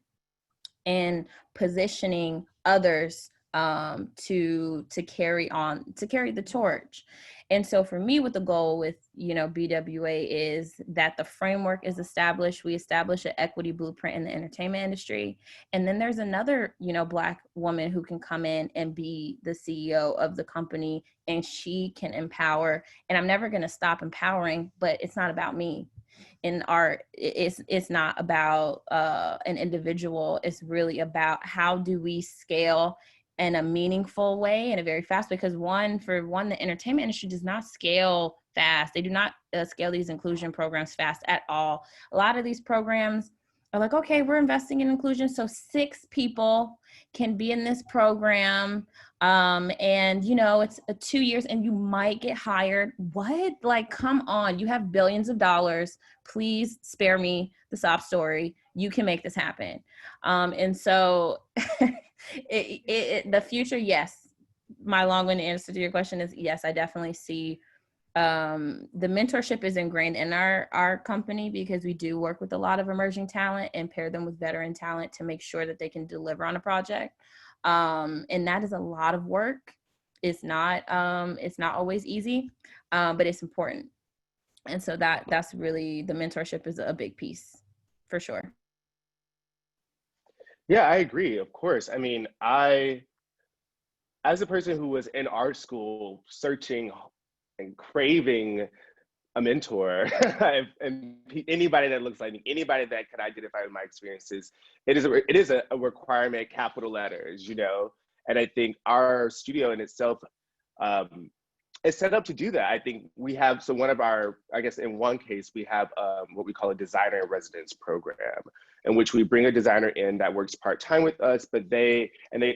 and positioning others to carry the torch. And so for me, what the goal with, you know, BWA is that the framework is established. We establish an equity blueprint in the entertainment industry. And then there's another, you know, Black woman who can come in and be the CEO of the company, and she can empower. And I'm never going to stop empowering, but it's not about me. In art, it's not about an individual. It's really about how do we scale in a meaningful way, in a very fast, because the entertainment industry does not scale fast. They do not scale these inclusion programs fast at all. A lot of these programs are like, okay, we're investing in inclusion, so 6 people can be in this program, and, you know, it's 2 years and you might get hired. What? Like, come on, you have billions of dollars. Please spare me the sob story. You can make this happen. And so the future, yes. My long-winded answer to your question is yes, I definitely see the mentorship is ingrained in our company, because we do work with a lot of emerging talent and pair them with veteran talent to make sure that they can deliver on a project. And that is a lot of work. It's not always easy, but it's important. And so that's really, the mentorship is a big piece for sure. Yeah, I agree, of course. I mean, as a person who was in art school searching and craving a mentor, and anybody that looks like me, anybody that could identify with my experiences, it is a requirement, capital letters, you know? And I think our studio in itself is set up to do that. I think we have, so one of our, I guess in one case, we have what we call a designer in residence program, in which we bring a designer in that works part-time with us, but they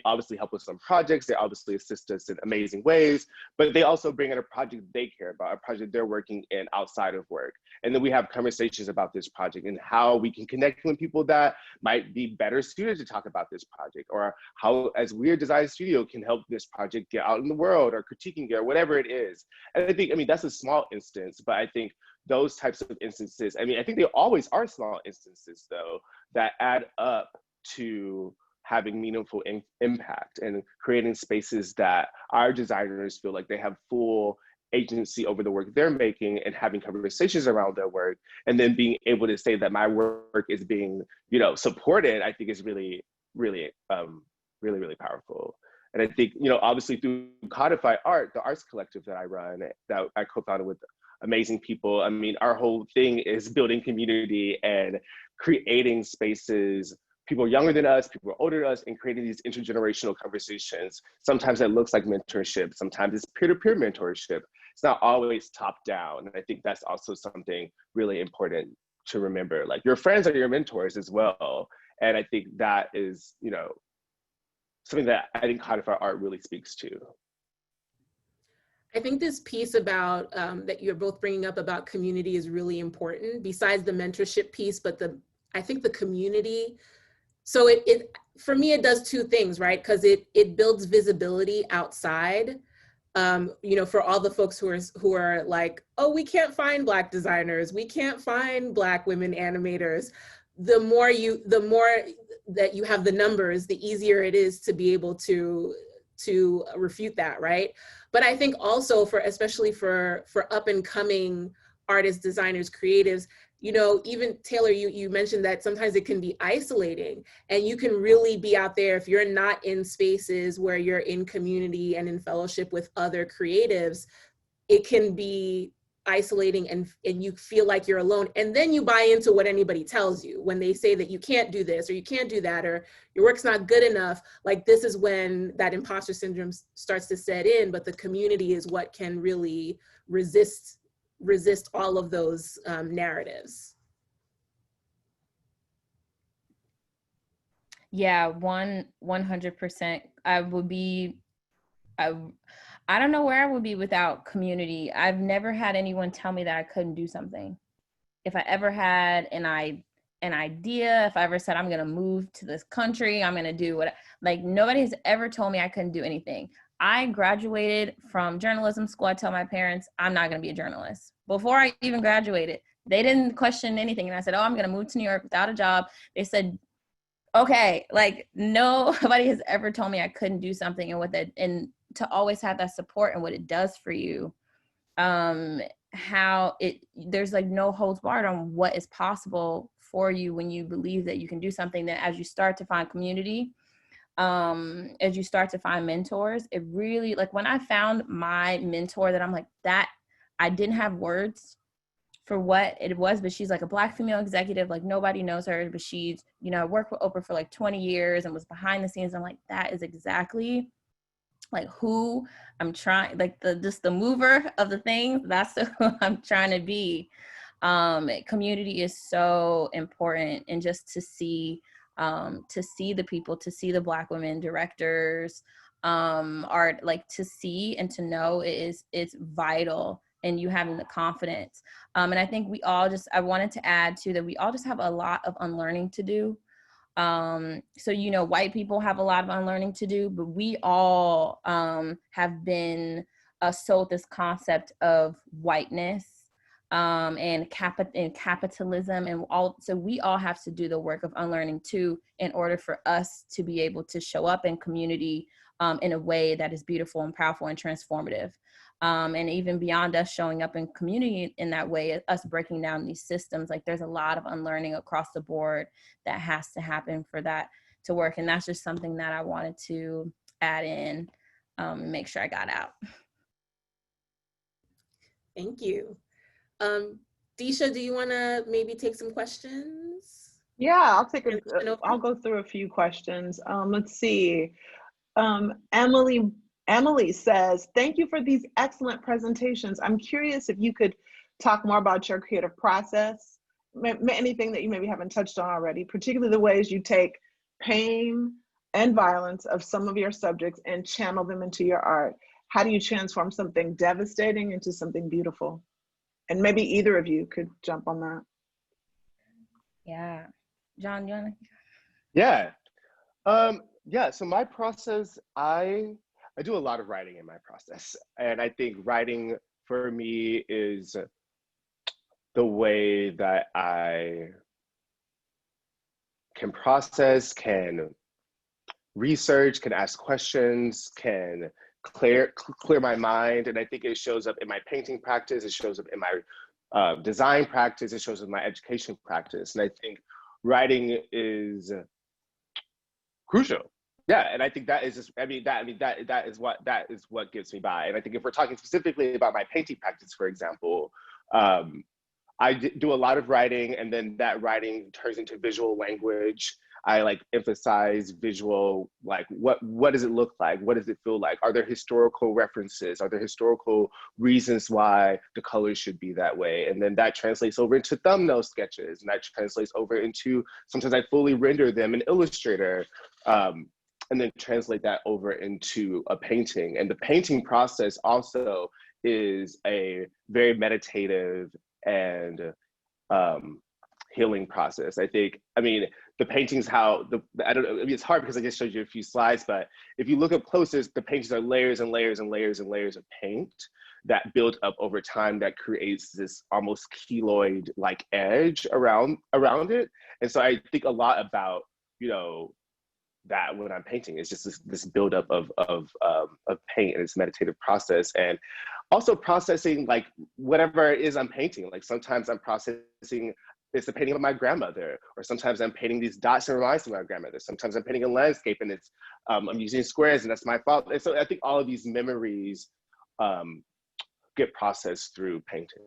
obviously help us on projects, they obviously assist us in amazing ways, but they also bring in a project they care about, a project they're working in outside of work. And then we have conversations about this project and how we can connect with people that might be better suited to talk about this project, or how, as we, a design studio, can help this project get out in the world, or critiquing it, or whatever it is. And I think, I mean, that's a small instance, but I think those types of instances, I mean, I think they always are small instances, though, that add up to having meaningful impact and creating spaces that our designers feel like they have full agency over the work they're making, and having conversations around their work, and then being able to say that my work is being, you know, supported, I think is really, really, really powerful. And I think, you know, obviously through Codify Art, the arts collective that I run, that I co-founded with amazing people. I mean, our whole thing is building community and creating spaces, people younger than us, people older than us, and creating these intergenerational conversations. Sometimes that looks like mentorship, sometimes it's peer-to-peer mentorship. It's not always top down. And I think that's also something really important to remember. Like, your friends are your mentors as well. And I think that is, you know, something that I think Codified Art really speaks to. I think this piece about that you're both bringing up about community is really important, besides the mentorship piece, but I think the community. So it for me, it does two things, right? Because it builds visibility outside, you know, for all the folks who are like, oh, we can't find Black designers, we can't find Black women animators. The more that you have the numbers, the easier it is to be able to refute that, right? But I think also especially for up and coming artists, designers, creatives, you know, even Taylor, you mentioned that sometimes it can be isolating, and you can really be out there if you're not in spaces where you're in community and in fellowship with other creatives. It can be isolating, and you feel like you're alone, and then you buy into what anybody tells you when they say that you can't do this or you can't do that or your work's not good enough. Like, this is when that imposter syndrome starts to set in. But the community is what can really resist all of those narratives. Yeah, 100%. I don't know where I would be without community. I've never had anyone tell me that I couldn't do something. If I ever had an idea, if I ever said I'm going to move to this country, I'm going to do what, like, nobody has ever told me I couldn't do anything. I graduated from journalism school. I tell my parents I'm not going to be a journalist. Before I even graduated, they didn't question anything. And I said, oh, I'm going to move to New York without a job. They said, okay. Like, nobody has ever told me I couldn't do something. And with it, and to always have that support and what it does for you, there's like no holds barred on what is possible for you when you believe that you can do something. That as you start to find community, as you start to find mentors, it really, like, when I found my mentor that I'm like, that I didn't have words for what it was, but she's like a Black female executive, like nobody knows her, but she's, you know, worked with Oprah for like 20 years and was behind the scenes. I'm like, that is exactly like who I'm trying, like just the mover of the things, that's who I'm trying to be. Community is so important, and just to see the people, to see the Black women directors, art, like to see and to know it's vital, and you having the confidence. And I think I wanted to add too, that we all just have a lot of unlearning to do. So, you know, white people have a lot of unlearning to do, but we all have been sold this concept of whiteness and capitalism and all. So we all have to do the work of unlearning too, in order for us to be able to show up in community in a way that is beautiful and powerful and transformative. And even beyond us showing up in community in that way, us breaking down these systems, like there's a lot of unlearning across the board that has to happen for that to work. And that's just something that I wanted to add in and make sure I got out. Thank you. Disha, do you want to maybe take some questions? Yeah, I'll go through a few questions. Let's see. Emily says, thank you for these excellent presentations. I'm curious if you could talk more about your creative process, anything that you maybe haven't touched on already, particularly the ways you take pain and violence of some of your subjects and channel them into your art. How do you transform something devastating into something beautiful? And maybe either of you could jump on that. Yeah. John, you want to? Yeah. So my process, I do a lot of writing in my process. And I think writing for me is the way that I can process, can research, can ask questions, can clear my mind. And I think it shows up in my painting practice, it shows up in my design practice, it shows up in my education practice. And I think writing is crucial. Yeah, and I think that is just, that is what gets me by. And I think if we're talking specifically about my painting practice, for example, do a lot of writing, and then that writing turns into visual language. I like emphasize visual, like what does it look like? What does it feel like? Are there historical references? Are there historical reasons why the colors should be that way? And then that translates over into thumbnail sketches, and that translates over into, sometimes I fully render them in Illustrator, and then translate that over into a painting. And the painting process also is a very meditative and healing process. I think, I mean, the paintings, I don't know, I mean, it's hard because I just showed you a few slides, but if you look up close, the paintings are layers and layers and layers and layers of paint that build up over time that creates this almost keloid-like edge around it. And so I think a lot about, you know, that when I'm painting, it's just this buildup of paint and its meditative process. And also processing like whatever it is I'm painting. Like sometimes I'm processing, it's a painting of my grandmother, or sometimes I'm painting these dots and reminds of my grandmother. Sometimes I'm painting a landscape and it's, I'm using squares and that's my fault. And so I think all of these memories get processed through painting.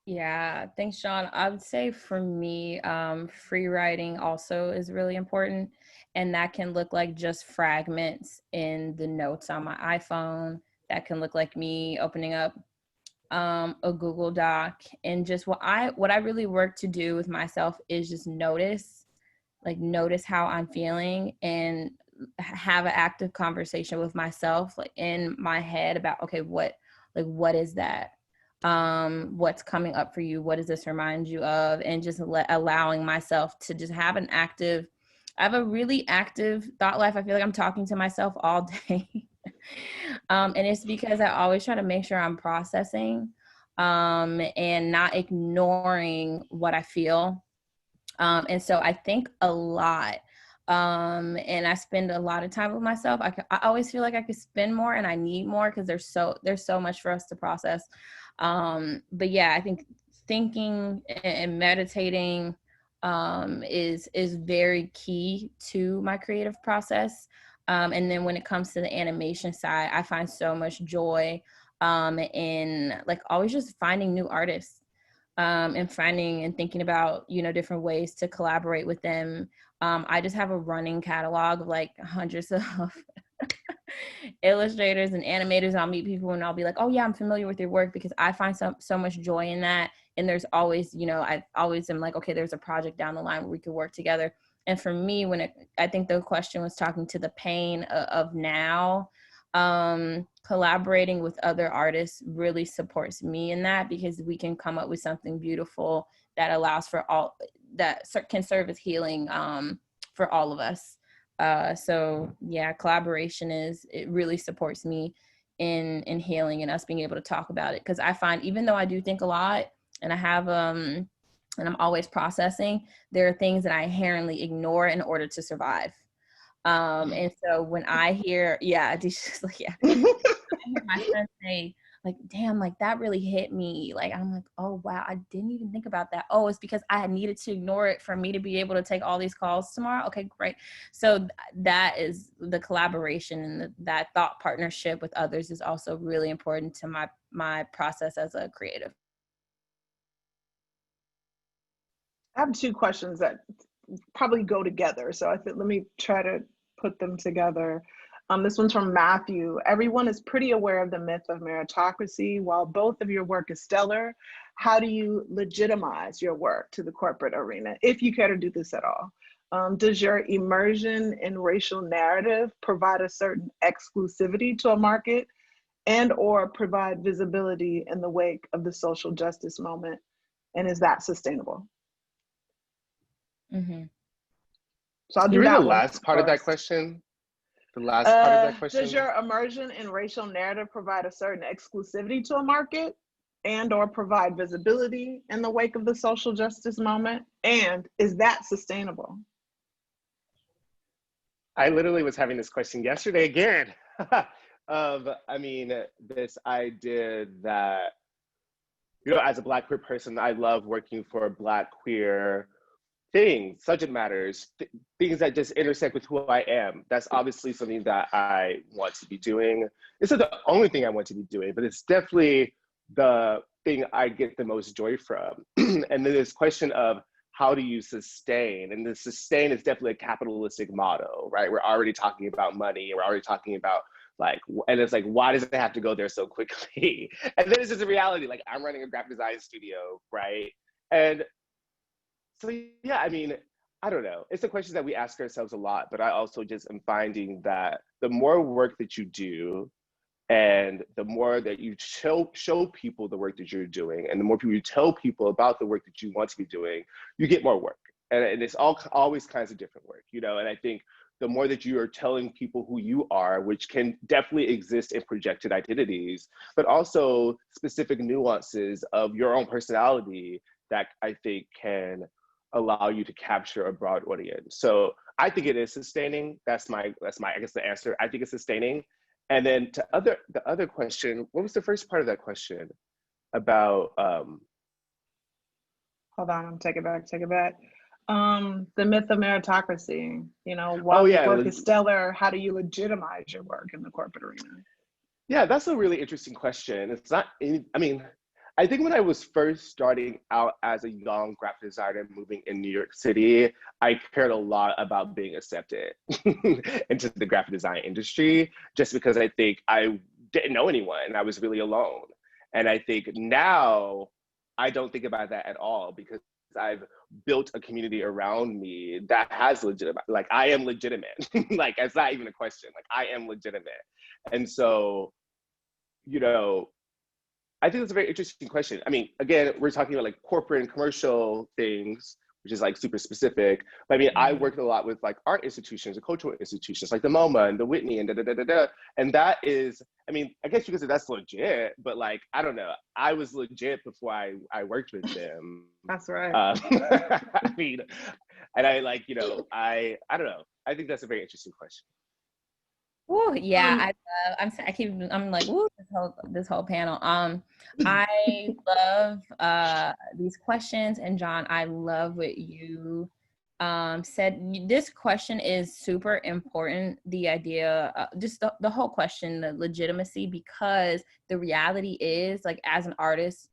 Yeah, thanks, Sean. I would say for me, free writing also is really important. And that can look like just fragments in the notes on my iPhone. That can look like me opening up a Google Doc, and just what I really work to do with myself is just notice how I'm feeling, and have an active conversation with myself, like in my head, about, okay, what is that? What's coming up for you? What does this remind you of? And just allowing myself to just have I have a really active thought life. I feel like I'm talking to myself all day. And it's because I always try to make sure I'm processing, and not ignoring what I feel. And so I think a lot, and I spend a lot of time with myself. I always feel like I could spend more, and I need more, because there's so much for us to process. But yeah, I think thinking and meditating is very key to my creative process. And then when it comes to the animation side, I find so much joy in like always just finding new artists, and finding and thinking about, you know, different ways to collaborate with them. I just have a running catalog of like hundreds of illustrators and animators. I'll meet people and I'll be like, oh yeah, I'm familiar with your work, because I find so much joy in that. And there's always, you know, I always am like, okay, there's a project down the line where we could work together. And for me, I think the question was talking to the pain of now, collaborating with other artists really supports me in that, because we can come up with something beautiful that allows for all, that can serve as healing for all of us. So yeah, collaboration it really supports me in healing and us being able to talk about it. Because I find, even though I do think a lot, and I have and I'm always processing, there are things that I inherently ignore in order to survive. And so when I hear, just like, I hear my friends say, like, damn, like that really hit me. Like, I'm like, oh, wow, I didn't even think about that. Oh, it's because I had needed to ignore it for me to be able to take all these calls tomorrow. Okay, great. So that is the collaboration, and that thought partnership with others is also really important to my process as a creative. I have two questions that probably go together. So I think, let me try to put them together. This one's from Matthew. Everyone is pretty aware of the myth of meritocracy. While both of your work is stellar, how do you legitimize your work to the corporate arena, if you care to do this at all? Does your immersion in racial narrative provide a certain exclusivity to a market, and or provide visibility in the wake of the social justice moment? And is that sustainable? Mm-hmm. So I'll do that. The last part of that question. The last part of that question. Does your immersion in racial narrative provide a certain exclusivity to a market, and or provide visibility in the wake of the social justice moment? And is that sustainable? I literally was having this question yesterday again. I mean, this idea that, you know, as a Black queer person, I love working for Black queer things, subject matters, things that just intersect with who I am. That's obviously something that I want to be doing. It's not the only thing I want to be doing, but it's definitely the thing I get the most joy from. And then this question of how do you sustain? And the sustain is definitely a capitalistic motto, right? We're already talking about money, and we're already talking about like, and it's like, why does it have to go there so quickly? And then it's just a reality, like I'm running a graphic design studio, right? And so, yeah, I mean, I don't know. It's a question that we ask ourselves a lot, but I also just am finding that the more work that you do, and the more that you show people the work that you're doing, and the more people you tell people about the work that you want to be doing, you get more work. And it's always kinds of different work, you know? And I think the more that you are telling people who you are, which can definitely exist in projected identities, but also specific nuances of your own personality that I think can allow you to capture a broad audience. So I think it is sustaining. That's my, I guess, the answer. I think it's sustaining. And then the other question, what was the first part of that question about? Hold on, take it back. The myth of meritocracy, you know, while your work is stellar, how do you legitimize your work in the corporate arena? Yeah, that's a really interesting question. It's not, I mean, I think when I was first starting out as a young graphic designer moving in New York City, I cared a lot about being accepted into the graphic design industry, just because I think I didn't know anyone and I was really alone. And I think now I don't think about that at all, because I've built a community around me that has legitimate, like I am legitimate. Like it's not even a question, like I am legitimate. And so, you know, I think that's a very interesting question. I mean, again, we're talking about like corporate and commercial things, which is like super specific. But I mean, I worked a lot with like art institutions and cultural institutions, like the MoMA and the Whitney and da-da-da-da-da. And that is, I mean, I guess you could say that's legit, but like, I don't know. I was legit before I worked with them. That's right. I mean, and I like, you know, I don't know. I think that's a very interesting question. Oh yeah, I'm like, woo, this whole panel. I love these questions, and John, I love what you said. This question is super important. The idea, just the whole question, the legitimacy, because the reality is, like, as an artist,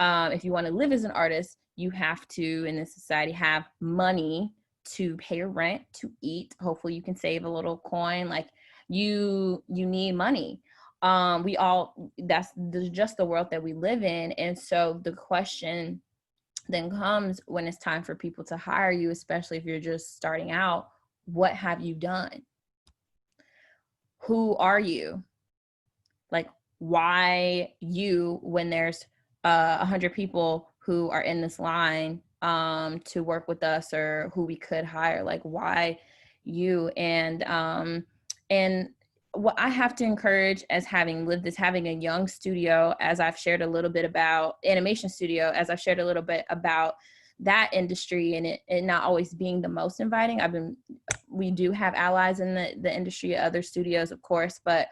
if you want to live as an artist, you have to, in this society, have money to pay your rent, to eat. Hopefully, you can save a little coin, like. You need money. That's just the world that we live in. And so the question then comes when it's time for people to hire you, especially if you're just starting out, what have you done? Who are you? Like, why you, when there's 100 people who are in this line to work with us, or who we could hire, like, why you? And what I have to encourage, as having lived this, having a young studio, as I've shared a little bit about animation studio, as I've shared a little bit about that industry, and it not always being the most inviting. We do have allies in the industry, other studios, of course, but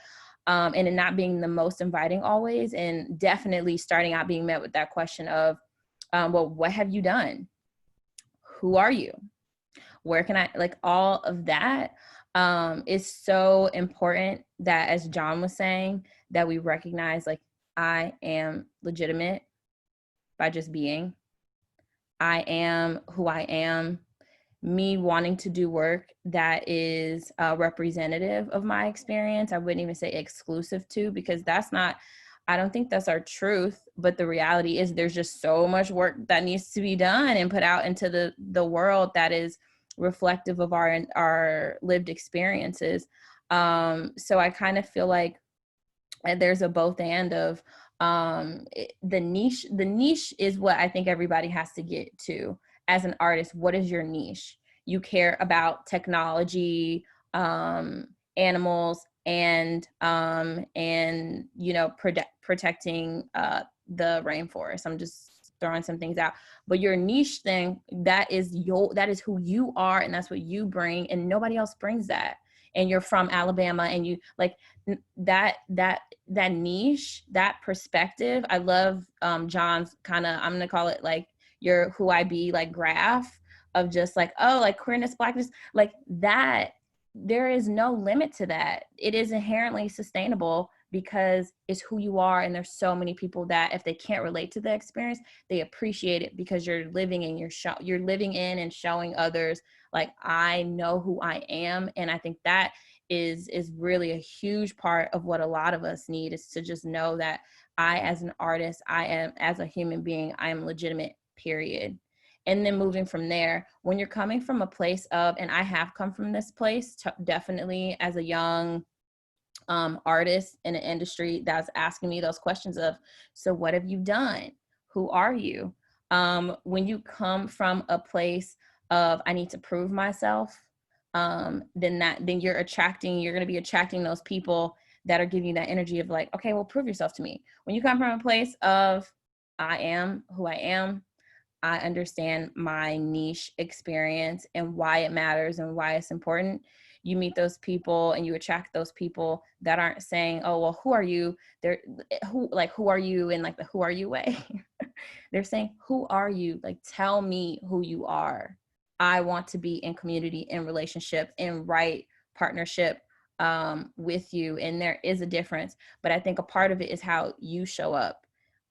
and it not being the most inviting always, and definitely starting out being met with that question of, well, what have you done? Who are you? Where can I, like, all of that. Is so important that, as John was saying, that we recognize, like, I am legitimate by just being. I am who I am. Me wanting to do work that is representative of my experience. I wouldn't even say exclusive to, because I don't think that's our truth. But the reality is there's just so much work that needs to be done and put out into the world that is reflective of our lived experiences. So I kind of feel like there's a both and of the niche is what I think everybody has to get to as an artist. What is your niche? You care about technology, animals, and you know, protecting the rainforest. I'm just throwing some things out, but your niche thing, that is who you are, and that's what you bring, and nobody else brings that. And you're from Alabama, and you like that niche, that perspective. I love John's kind of, I'm gonna call it like your who I be, like, graph of just like, oh, like queerness, blackness, like that. There is no limit to that. It is inherently sustainable because it's who you are. And there's so many people that if they can't relate to the experience, they appreciate it because you're living in you're living in and showing others like, I know who I am. And I think that is really a huge part of what a lot of us need, is to just know that I, as an artist, I am, as a human being, I am legitimate, period. And then moving from there, when you're coming from a place of, and I have come from this place, definitely as a young artist in an industry that's asking me those questions of, so what have you done? Who are you? When you come from a place of, I need to prove myself, then you're going to be attracting those people that are giving you that energy of like, okay, well, prove yourself to me. When you come from a place of, I am who I am, I understand my niche experience and why it matters and why it's important, you meet those people and you attract those people that aren't saying, oh, well, who are you? Who are you in like the who are you way? They're saying, who are you? Like, tell me who you are. I want to be in community, in relationship, in right partnership with you. And there is a difference, but I think a part of it is how you show up.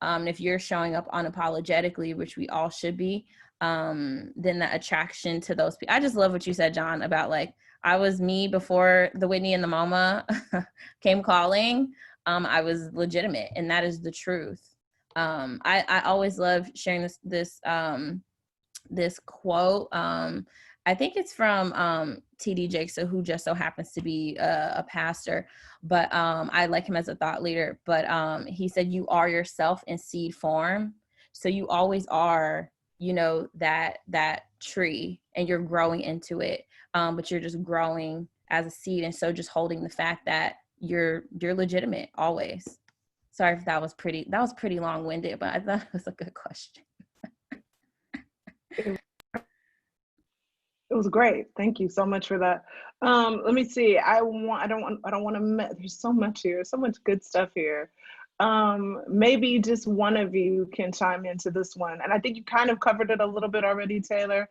If you're showing up unapologetically, which we all should be, then the attraction to those people. I just love what you said, John, about like, I was me before the Whitney and the MoMA came calling. I was legitimate, and that is the truth. I always love sharing this quote. I think it's from T.D. Jakes, who just so happens to be a pastor, but I like him as a thought leader. But he said, you are yourself in seed form. So you always are, that tree, and you're growing into it. But you're just growing as a seed. And so just holding the fact that you're legitimate always. Sorry if that was pretty long-winded, but I thought it was a good question. It was great. Thank you so much for that. Let me see. I don't want to. There's so much here. So much good stuff here. Maybe just one of you can chime into this one. And I think you kind of covered it a little bit already, Taylor.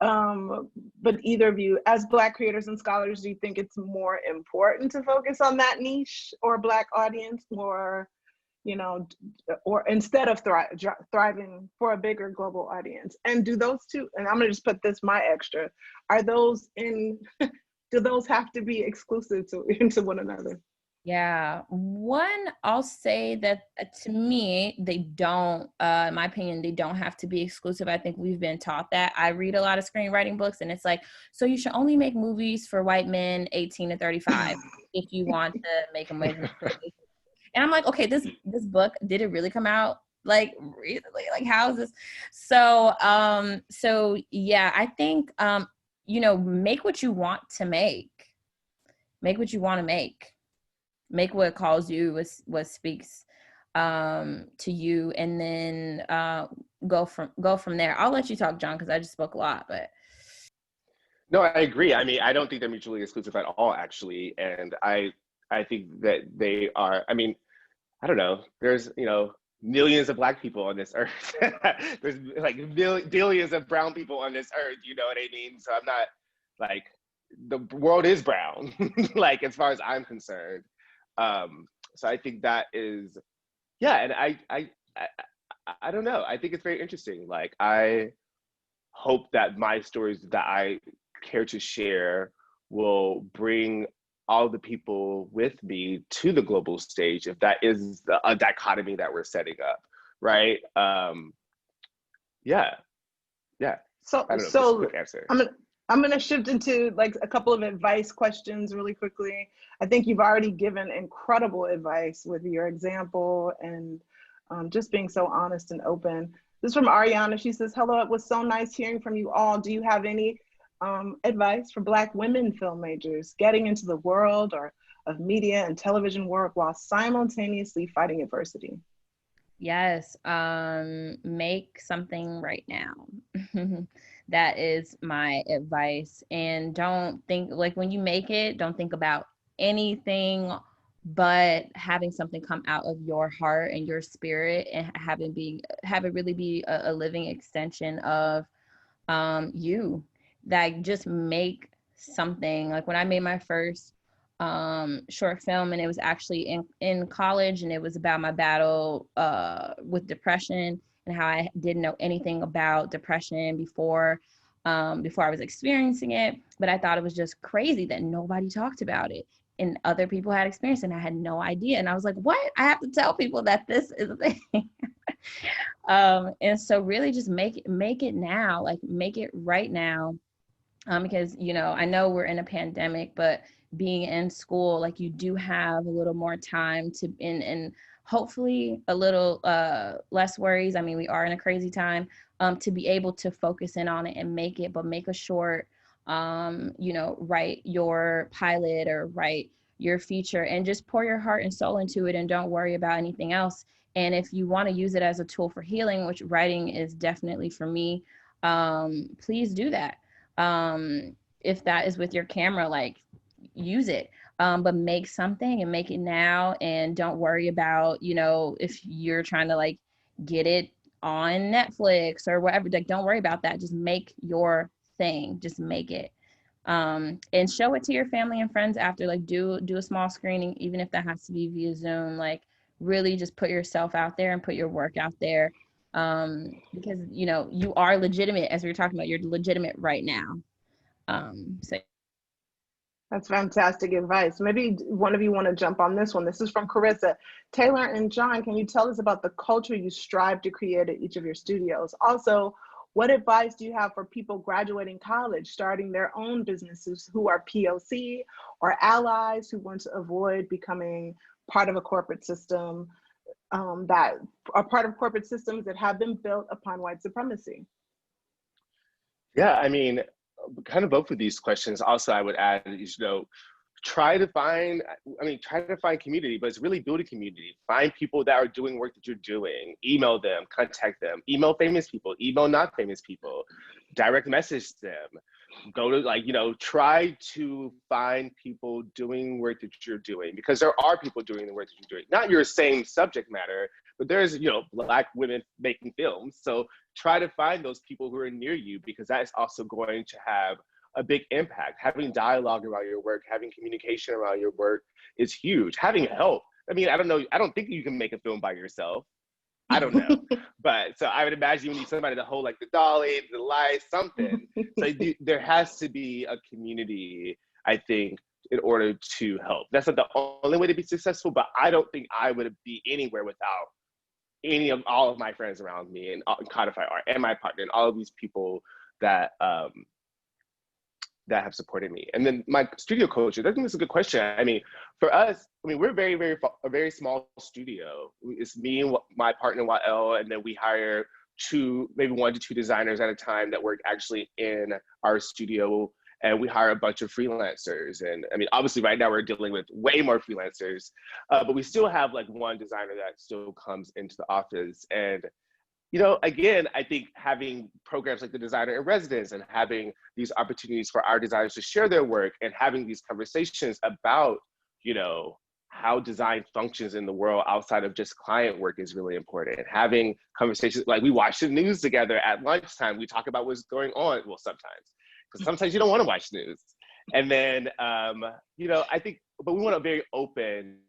But either of you, as Black creators and scholars, do you think it's more important to focus on that niche or Black audience, or instead of thriving for a bigger global audience? And do those two, and I'm gonna just put this, my extra, do those have to be exclusive into one another? Yeah, one, I'll say that to me, they don't, in my opinion, they don't have to be exclusive. I think we've been taught that. I read a lot of screenwriting books, and it's like, so you should only make movies for white men 18 to 35 if you want to make a movie. And I'm like, okay, this book, did it really come out like recently? Like, how is this? So yeah, I think, make what you want to make. Make what you want to make. Make what calls you, what speaks to you, and then go from there. I'll let you talk, John, because I just spoke a lot. But no, I agree. I mean, I don't think they're mutually exclusive at all, actually. And I think that they are. I mean, I don't know. There's millions of Black people on this earth. There's like billions of brown people on this earth. You know what I mean? So I'm not like, the world is brown, like as far as I'm concerned. So I think that is, yeah, and I don't know. I think it's very interesting. Like, I hope that my stories that I care to share will bring all the people with me to the global stage, if that is a dichotomy that we're setting up, right? Yeah. So I don't know, quick answer. I'm gonna shift into like a couple of advice questions really quickly. I think you've already given incredible advice with your example and just being so honest and open. This is from Ariana. She says, hello, it was so nice hearing from you all. Do you have any advice for Black women film majors getting into the world of media and television work while simultaneously fighting adversity? Yes, make something right now. That is my advice. And don't think, like, when you make it, don't think about anything but having something come out of your heart and your spirit, and have it really be a living extension of you. Like, just make something. Like, when I made my first short film, and it was actually in college, and it was about my battle with depression and how I didn't know anything about depression before I was experiencing it. But I thought it was just crazy that nobody talked about it, and other people had experience, and I had no idea. And I was like, what? I have to tell people that this is a thing. And so really just make it now, like make it right now. Because, you know, I know we're in a pandemic, but being in school, like you do have a little more time to, and hopefully a little less worries. I mean, we are in a crazy time, to be able to focus in on it and make it, but make a short, you know, write your pilot or write your feature and just pour your heart and soul into it and don't worry about anything else. And if you want to use it as a tool for healing, which writing is definitely for me, please do that. If that is with your camera, like use it, but make something and make it now, and don't worry about, you know, if you're trying to like get it on Netflix or whatever, like don't worry about that. Just make your thing, just make it, and show it to your family and friends after. Like do a small screening, even if that has to be via Zoom. Like really just put yourself out there and put your work out there, because you know you are legitimate, as we were talking about, you're legitimate right now. So That's fantastic advice. Maybe one of you want to jump on this one. This is from Carissa. Taylor and John, can you tell us about the culture you strive to create at each of your studios? Also, what advice do you have for people graduating college, starting their own businesses, who are POC or allies who want to avoid becoming part of a corporate system, that are part of corporate systems that have been built upon white supremacy? Yeah, I mean, kind of both of these questions. Also, I would add, you know, try to find community, but it's really build a community. Find people that are doing work that you're doing. Email them, contact them. Email famous people, email not famous people. Direct message them. Go to, like, you know, try to find people doing work that you're doing, because there are people doing the work that you're doing. Not your same subject matter, but there's, you know, Black women making films. So try to find those people who are near you, because that is also going to have a big impact. Having dialogue around your work, having communication around your work is huge. Having help. I mean, I don't know. I don't think you can make a film by yourself. I don't know. But so I would imagine you need somebody to hold like the dolly, the lights, something. So there has to be a community, I think, in order to help. That's not the only way to be successful, but I don't think I would be anywhere without all of my friends around me and Codify Art and my partner and all of these people that that have supported me. And then my studio culture, I think that's a good question. I mean, for us, I mean, we're a very small studio. It's me and my partner, Wael, and then we hire maybe 1 to 2 designers at a time that work actually in our studio. And we hire a bunch of freelancers. And I mean, obviously right now we're dealing with way more freelancers, but we still have like 1 designer that still comes into the office. And you know, again, I think having programs like the Designer in Residence and having these opportunities for our designers to share their work and having these conversations about, you know, how design functions in the world outside of just client work is really important. Having conversations, like we watch the news together at lunchtime, we talk about what's going on, well, sometimes, because sometimes you don't want to watch news. And then, you know, I think, but we want a very open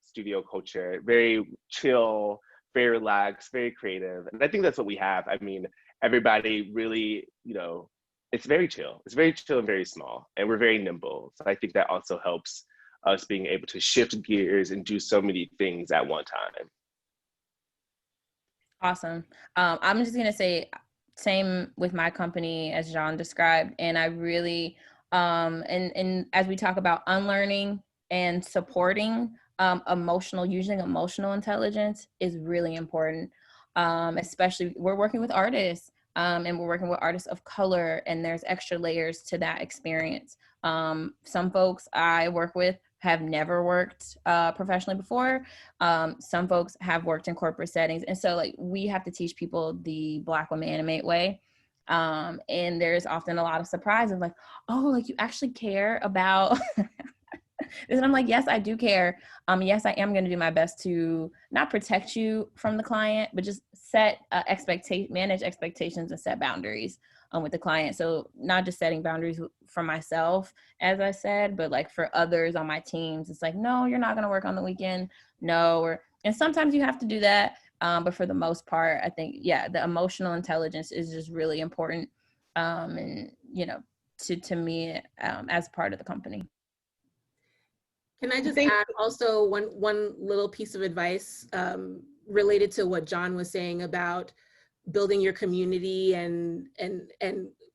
studio culture, very chill, very relaxed, very creative. And I think that's what we have. I mean, everybody really, you know, it's very chill. It's very chill and very small, and we're very nimble. So I think that also helps us being able to shift gears and do so many things at one time. Awesome. I'm just going to say, same with my company as John described. And I really, and as we talk about unlearning and supporting, using emotional intelligence is really important. Especially we're working with artists, and we're working with artists of color, and there's extra layers to that experience. Some folks I work with have never worked professionally before. Some folks have worked in corporate settings. And so like we have to teach people the Black women animate way. And there's often a lot of surprise of like, oh, like you actually care about And I'm like, yes, I do care. Yes, I am going to do my best to not protect you from the client, but just set manage expectations and set boundaries with the client. So not just setting boundaries for myself, as I said, but like for others on my teams, it's like, no, you're not going to work on the weekend. No. And sometimes you have to do that. But for the most part, I think, yeah, the emotional intelligence is just really important. And, you know, to me as part of the company. Can I just add also one little piece of advice related to what John was saying about building your community and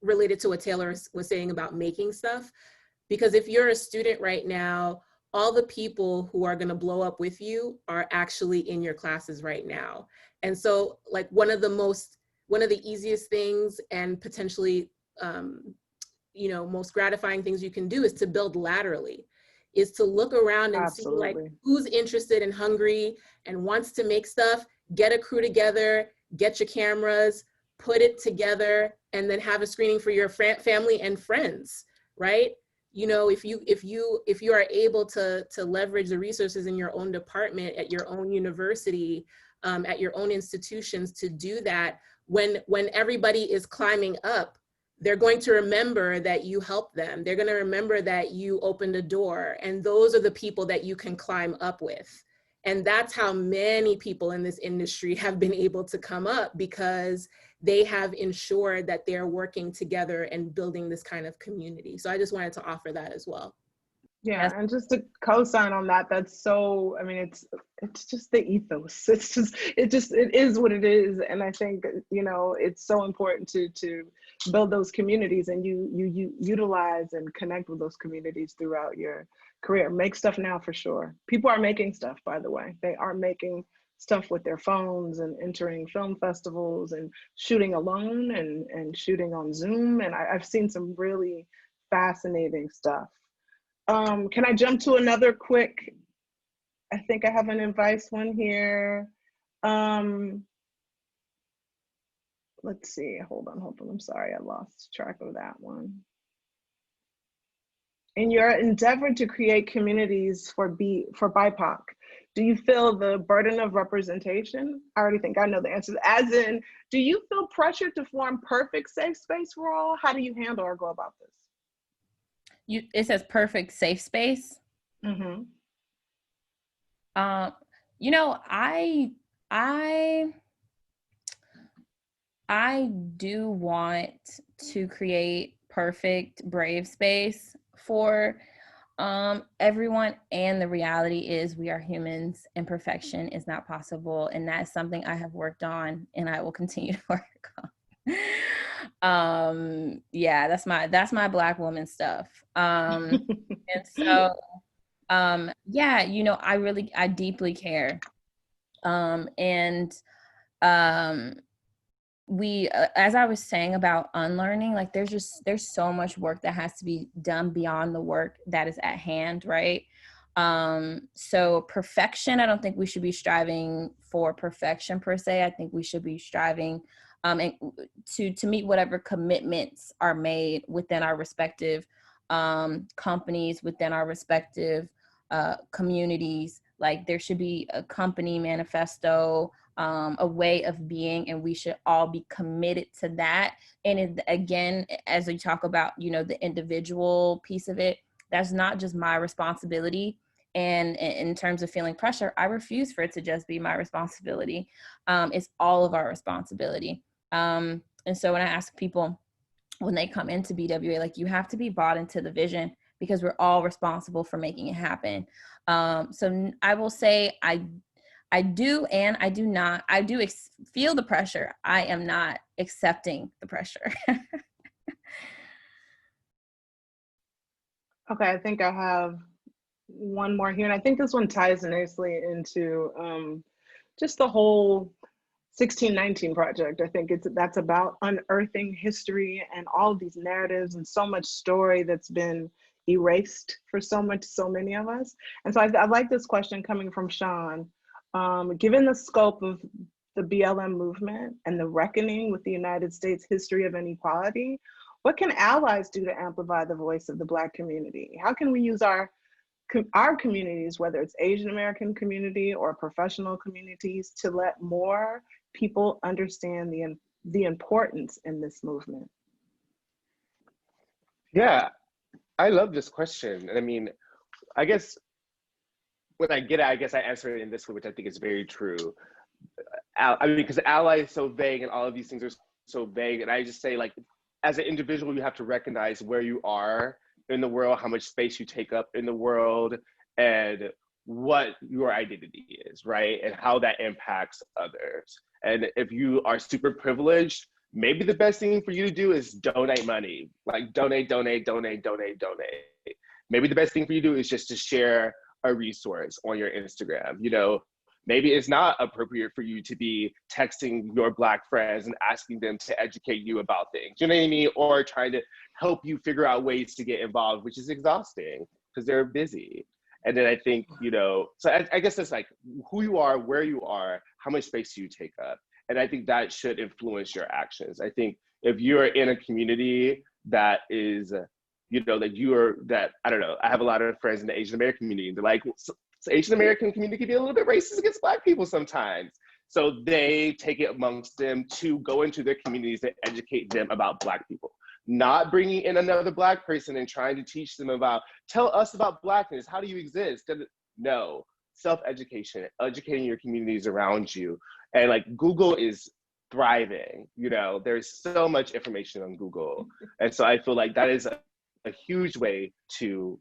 related to what Taylor was saying about making stuff? Because if you're a student right now, all the people who are going to blow up with you are actually in your classes right now. And so like one of the easiest things and potentially you know, most gratifying things you can do is to build laterally, is to look around and see like who's interested and hungry and wants to make stuff, get a crew together, get your cameras, put it together, and then have a screening for your family and friends, right? You know, if you are able to leverage the resources in your own department, at your own university, at your own institutions to do that, when everybody is climbing up, they're going to remember that you helped them. They're going to remember that you opened a door, and those are the people that you can climb up with. And that's how many people in this industry have been able to come up, because they have ensured that they're working together and building this kind of community. So I just wanted to offer that as well. Yeah, and just to co-sign on that, that's so, I mean, it's just the ethos. It is what it is. And I think, you know, it's so important to build those communities, and you utilize and connect with those communities throughout your career. Make stuff now for sure. People are making stuff, by the way. They are making stuff with their phones and entering film festivals and shooting alone and shooting on Zoom. And I've seen some really fascinating stuff. Can I jump to another quick? I think I have an advice one here. Let's see, hold on. I'm sorry, I lost track of that one. In your endeavor to create communities for BIPOC, do you feel the burden of representation? I already think I know the answer. As in, do you feel pressure to form perfect safe space for all? How do you handle or go about this? It says perfect safe space. Mm-hmm. You know, I do want to create perfect brave space for everyone, and the reality is we are humans and perfection is not possible, and that's something I have worked on and I will continue to work on. Yeah, that's my Black woman stuff. And so yeah, you know, I deeply care. We as I was saying about unlearning, like there's so much work that has to be done beyond the work that is at hand, right? So perfection, I don't think we should be striving for perfection per se. I think we should be striving and to meet whatever commitments are made within our respective companies, within our respective communities. Like there should be a company manifesto, a way of being, and we should all be committed to that. And again, as we talk about, you know, the individual piece of it, that's not just my responsibility. And in terms of feeling pressure, I refuse for it to just be my responsibility. It's all of our responsibility. And so when I ask people when they come into BWA, like, you have to be bought into the vision, because we're all responsible for making it happen. So I will say I do and I do not. I do feel the pressure. I am not accepting the pressure. Okay, I think I have one more here, and I think this one ties nicely into just the whole 1619 project. I think that's about unearthing history and all of these narratives and so much story that's been erased for so many of us. And so I like this question coming from Sean. Given the scope of the BLM movement and the reckoning with the United States history of inequality, what can allies do to amplify the voice of the Black community? How can we use our our communities, whether it's Asian American community or professional communities, to let more people understand the importance in this movement? Yeah, I love this question. And I mean, I guess when I get it, I guess I answer it in this way, which I think is very true. I mean, because ally is so vague and all of these things are so vague. And I just say, like, as an individual, you have to recognize where you are in the world, how much space you take up in the world, and what your identity is, right? And how that impacts others. And if you are super privileged, maybe the best thing for you to do is donate money, like donate. Maybe the best thing for you to do is just to share a resource on your Instagram. You know, maybe it's not appropriate for you to be texting your Black friends and asking them to educate you about things, you know what I mean? Or trying to help you figure out ways to get involved, which is exhausting because they're busy. And then I think, you know, so I guess it's like who you are, where you are, how much space you take up. And I think that should influence your actions. I think if you're in a community that is, you know, that I don't know, I have a lot of friends in the Asian American community. They're like, so Asian American community can be a little bit racist against Black people sometimes. So they take it amongst them to go into their communities and educate them about Black people. Not bringing in another Black person and trying to teach them about, tell us about Blackness, how do you exist? No, self-education, educating your communities around you. And like Google is thriving, you know, there's so much information on Google. And so I feel like that is a huge way to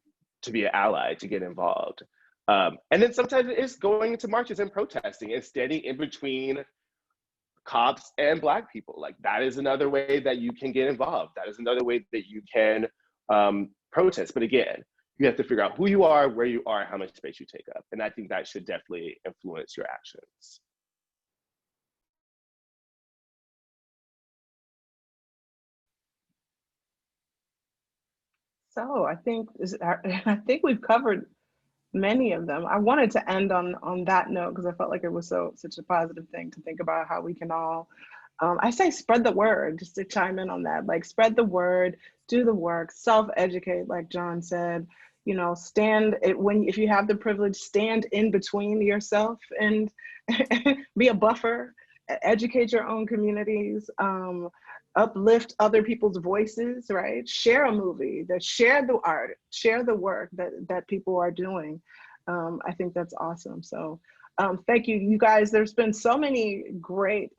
be an ally, to get involved. And then sometimes it is going into marches and protesting and standing in between cops and Black people. Like that is another way that you can get involved. That is another way that you can protest. But again, you have to figure out who you are, where you are, how much space you take up. And I think that should definitely influence your actions. So I think we've covered many of them. I wanted to end on that note because I felt like it was such a positive thing to think about how we can all, I say spread the word, just to chime in on that, like spread the word, do the work, self-educate, like John said, you know, if you have the privilege, stand in between yourself and be a buffer, educate your own communities, uplift other people's voices, right? Share a movie, share the art, share the work that people are doing. I think that's awesome. So thank you, you guys. There's been so many great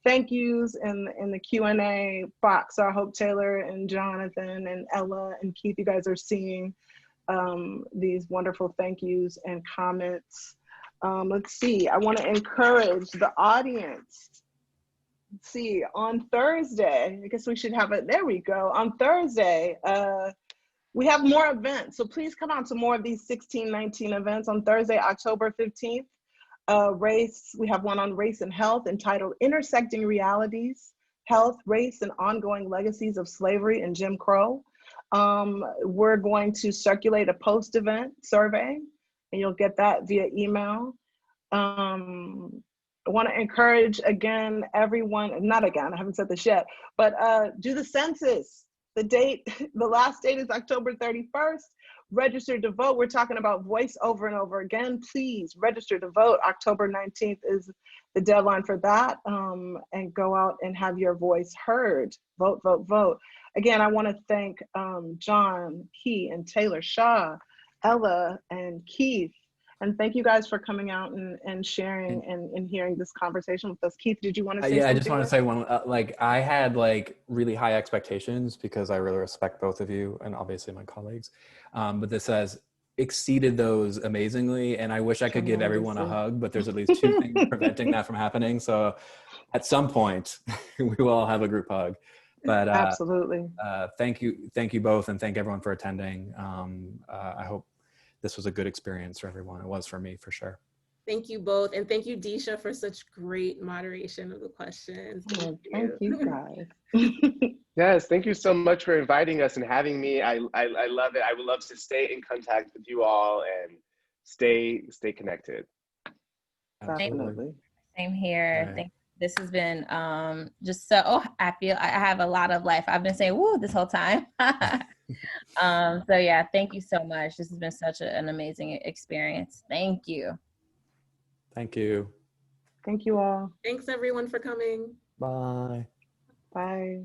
thank yous in the Q&A box. I hope Taylor and Jonathan and Ella and Keith, you guys are seeing these wonderful thank yous and comments. Let's see, I want to encourage the audience. Let's see, on Thursday, I guess we should have it, there we go. On Thursday, we have more events. So please come out to more of these 1619 events. On Thursday, October 15th, we have one on race and health entitled Intersecting Realities, Health, Race, and Ongoing Legacies of Slavery and Jim Crow. We're going to circulate a post-event survey, and you'll get that via email. I want to encourage everyone, not again, I haven't said this yet, but do the census. The last date is October 31st. Register to vote. We're talking about voice over and over again. Please register to vote. October 19th is the deadline for that. And go out and have your voice heard. Vote, vote, vote. Again, I want to thank John, Key, and Taylor Shaw, Ella, and Keith. And thank you guys for coming out and sharing and hearing this conversation with us. Keith, did you want to say something? Yeah, I just want to say one, like I had like really high expectations because I really respect both of you and obviously my colleagues. But this has exceeded those amazingly. And I wish I could give everyone a hug, but there's at least two things preventing that from happening. So at some point we will all have a group hug. But absolutely. Thank you both, and thank everyone for attending. I hope this was a good experience for everyone. It was for me, for sure. Thank you both. And thank you, Disha, for such great moderation of the questions. Thank you guys. Yes, thank you so much for inviting us and having me. I love it. I would love to stay in contact with you all and stay connected. Definitely. Same here. Right. Thanks This has been just so, oh, I feel I have a lot of life. I've been saying woo this whole time. So yeah, thank you so much. This has been such an amazing experience. Thank you. Thank you. Thank you all. Thanks everyone for coming. Bye. Bye.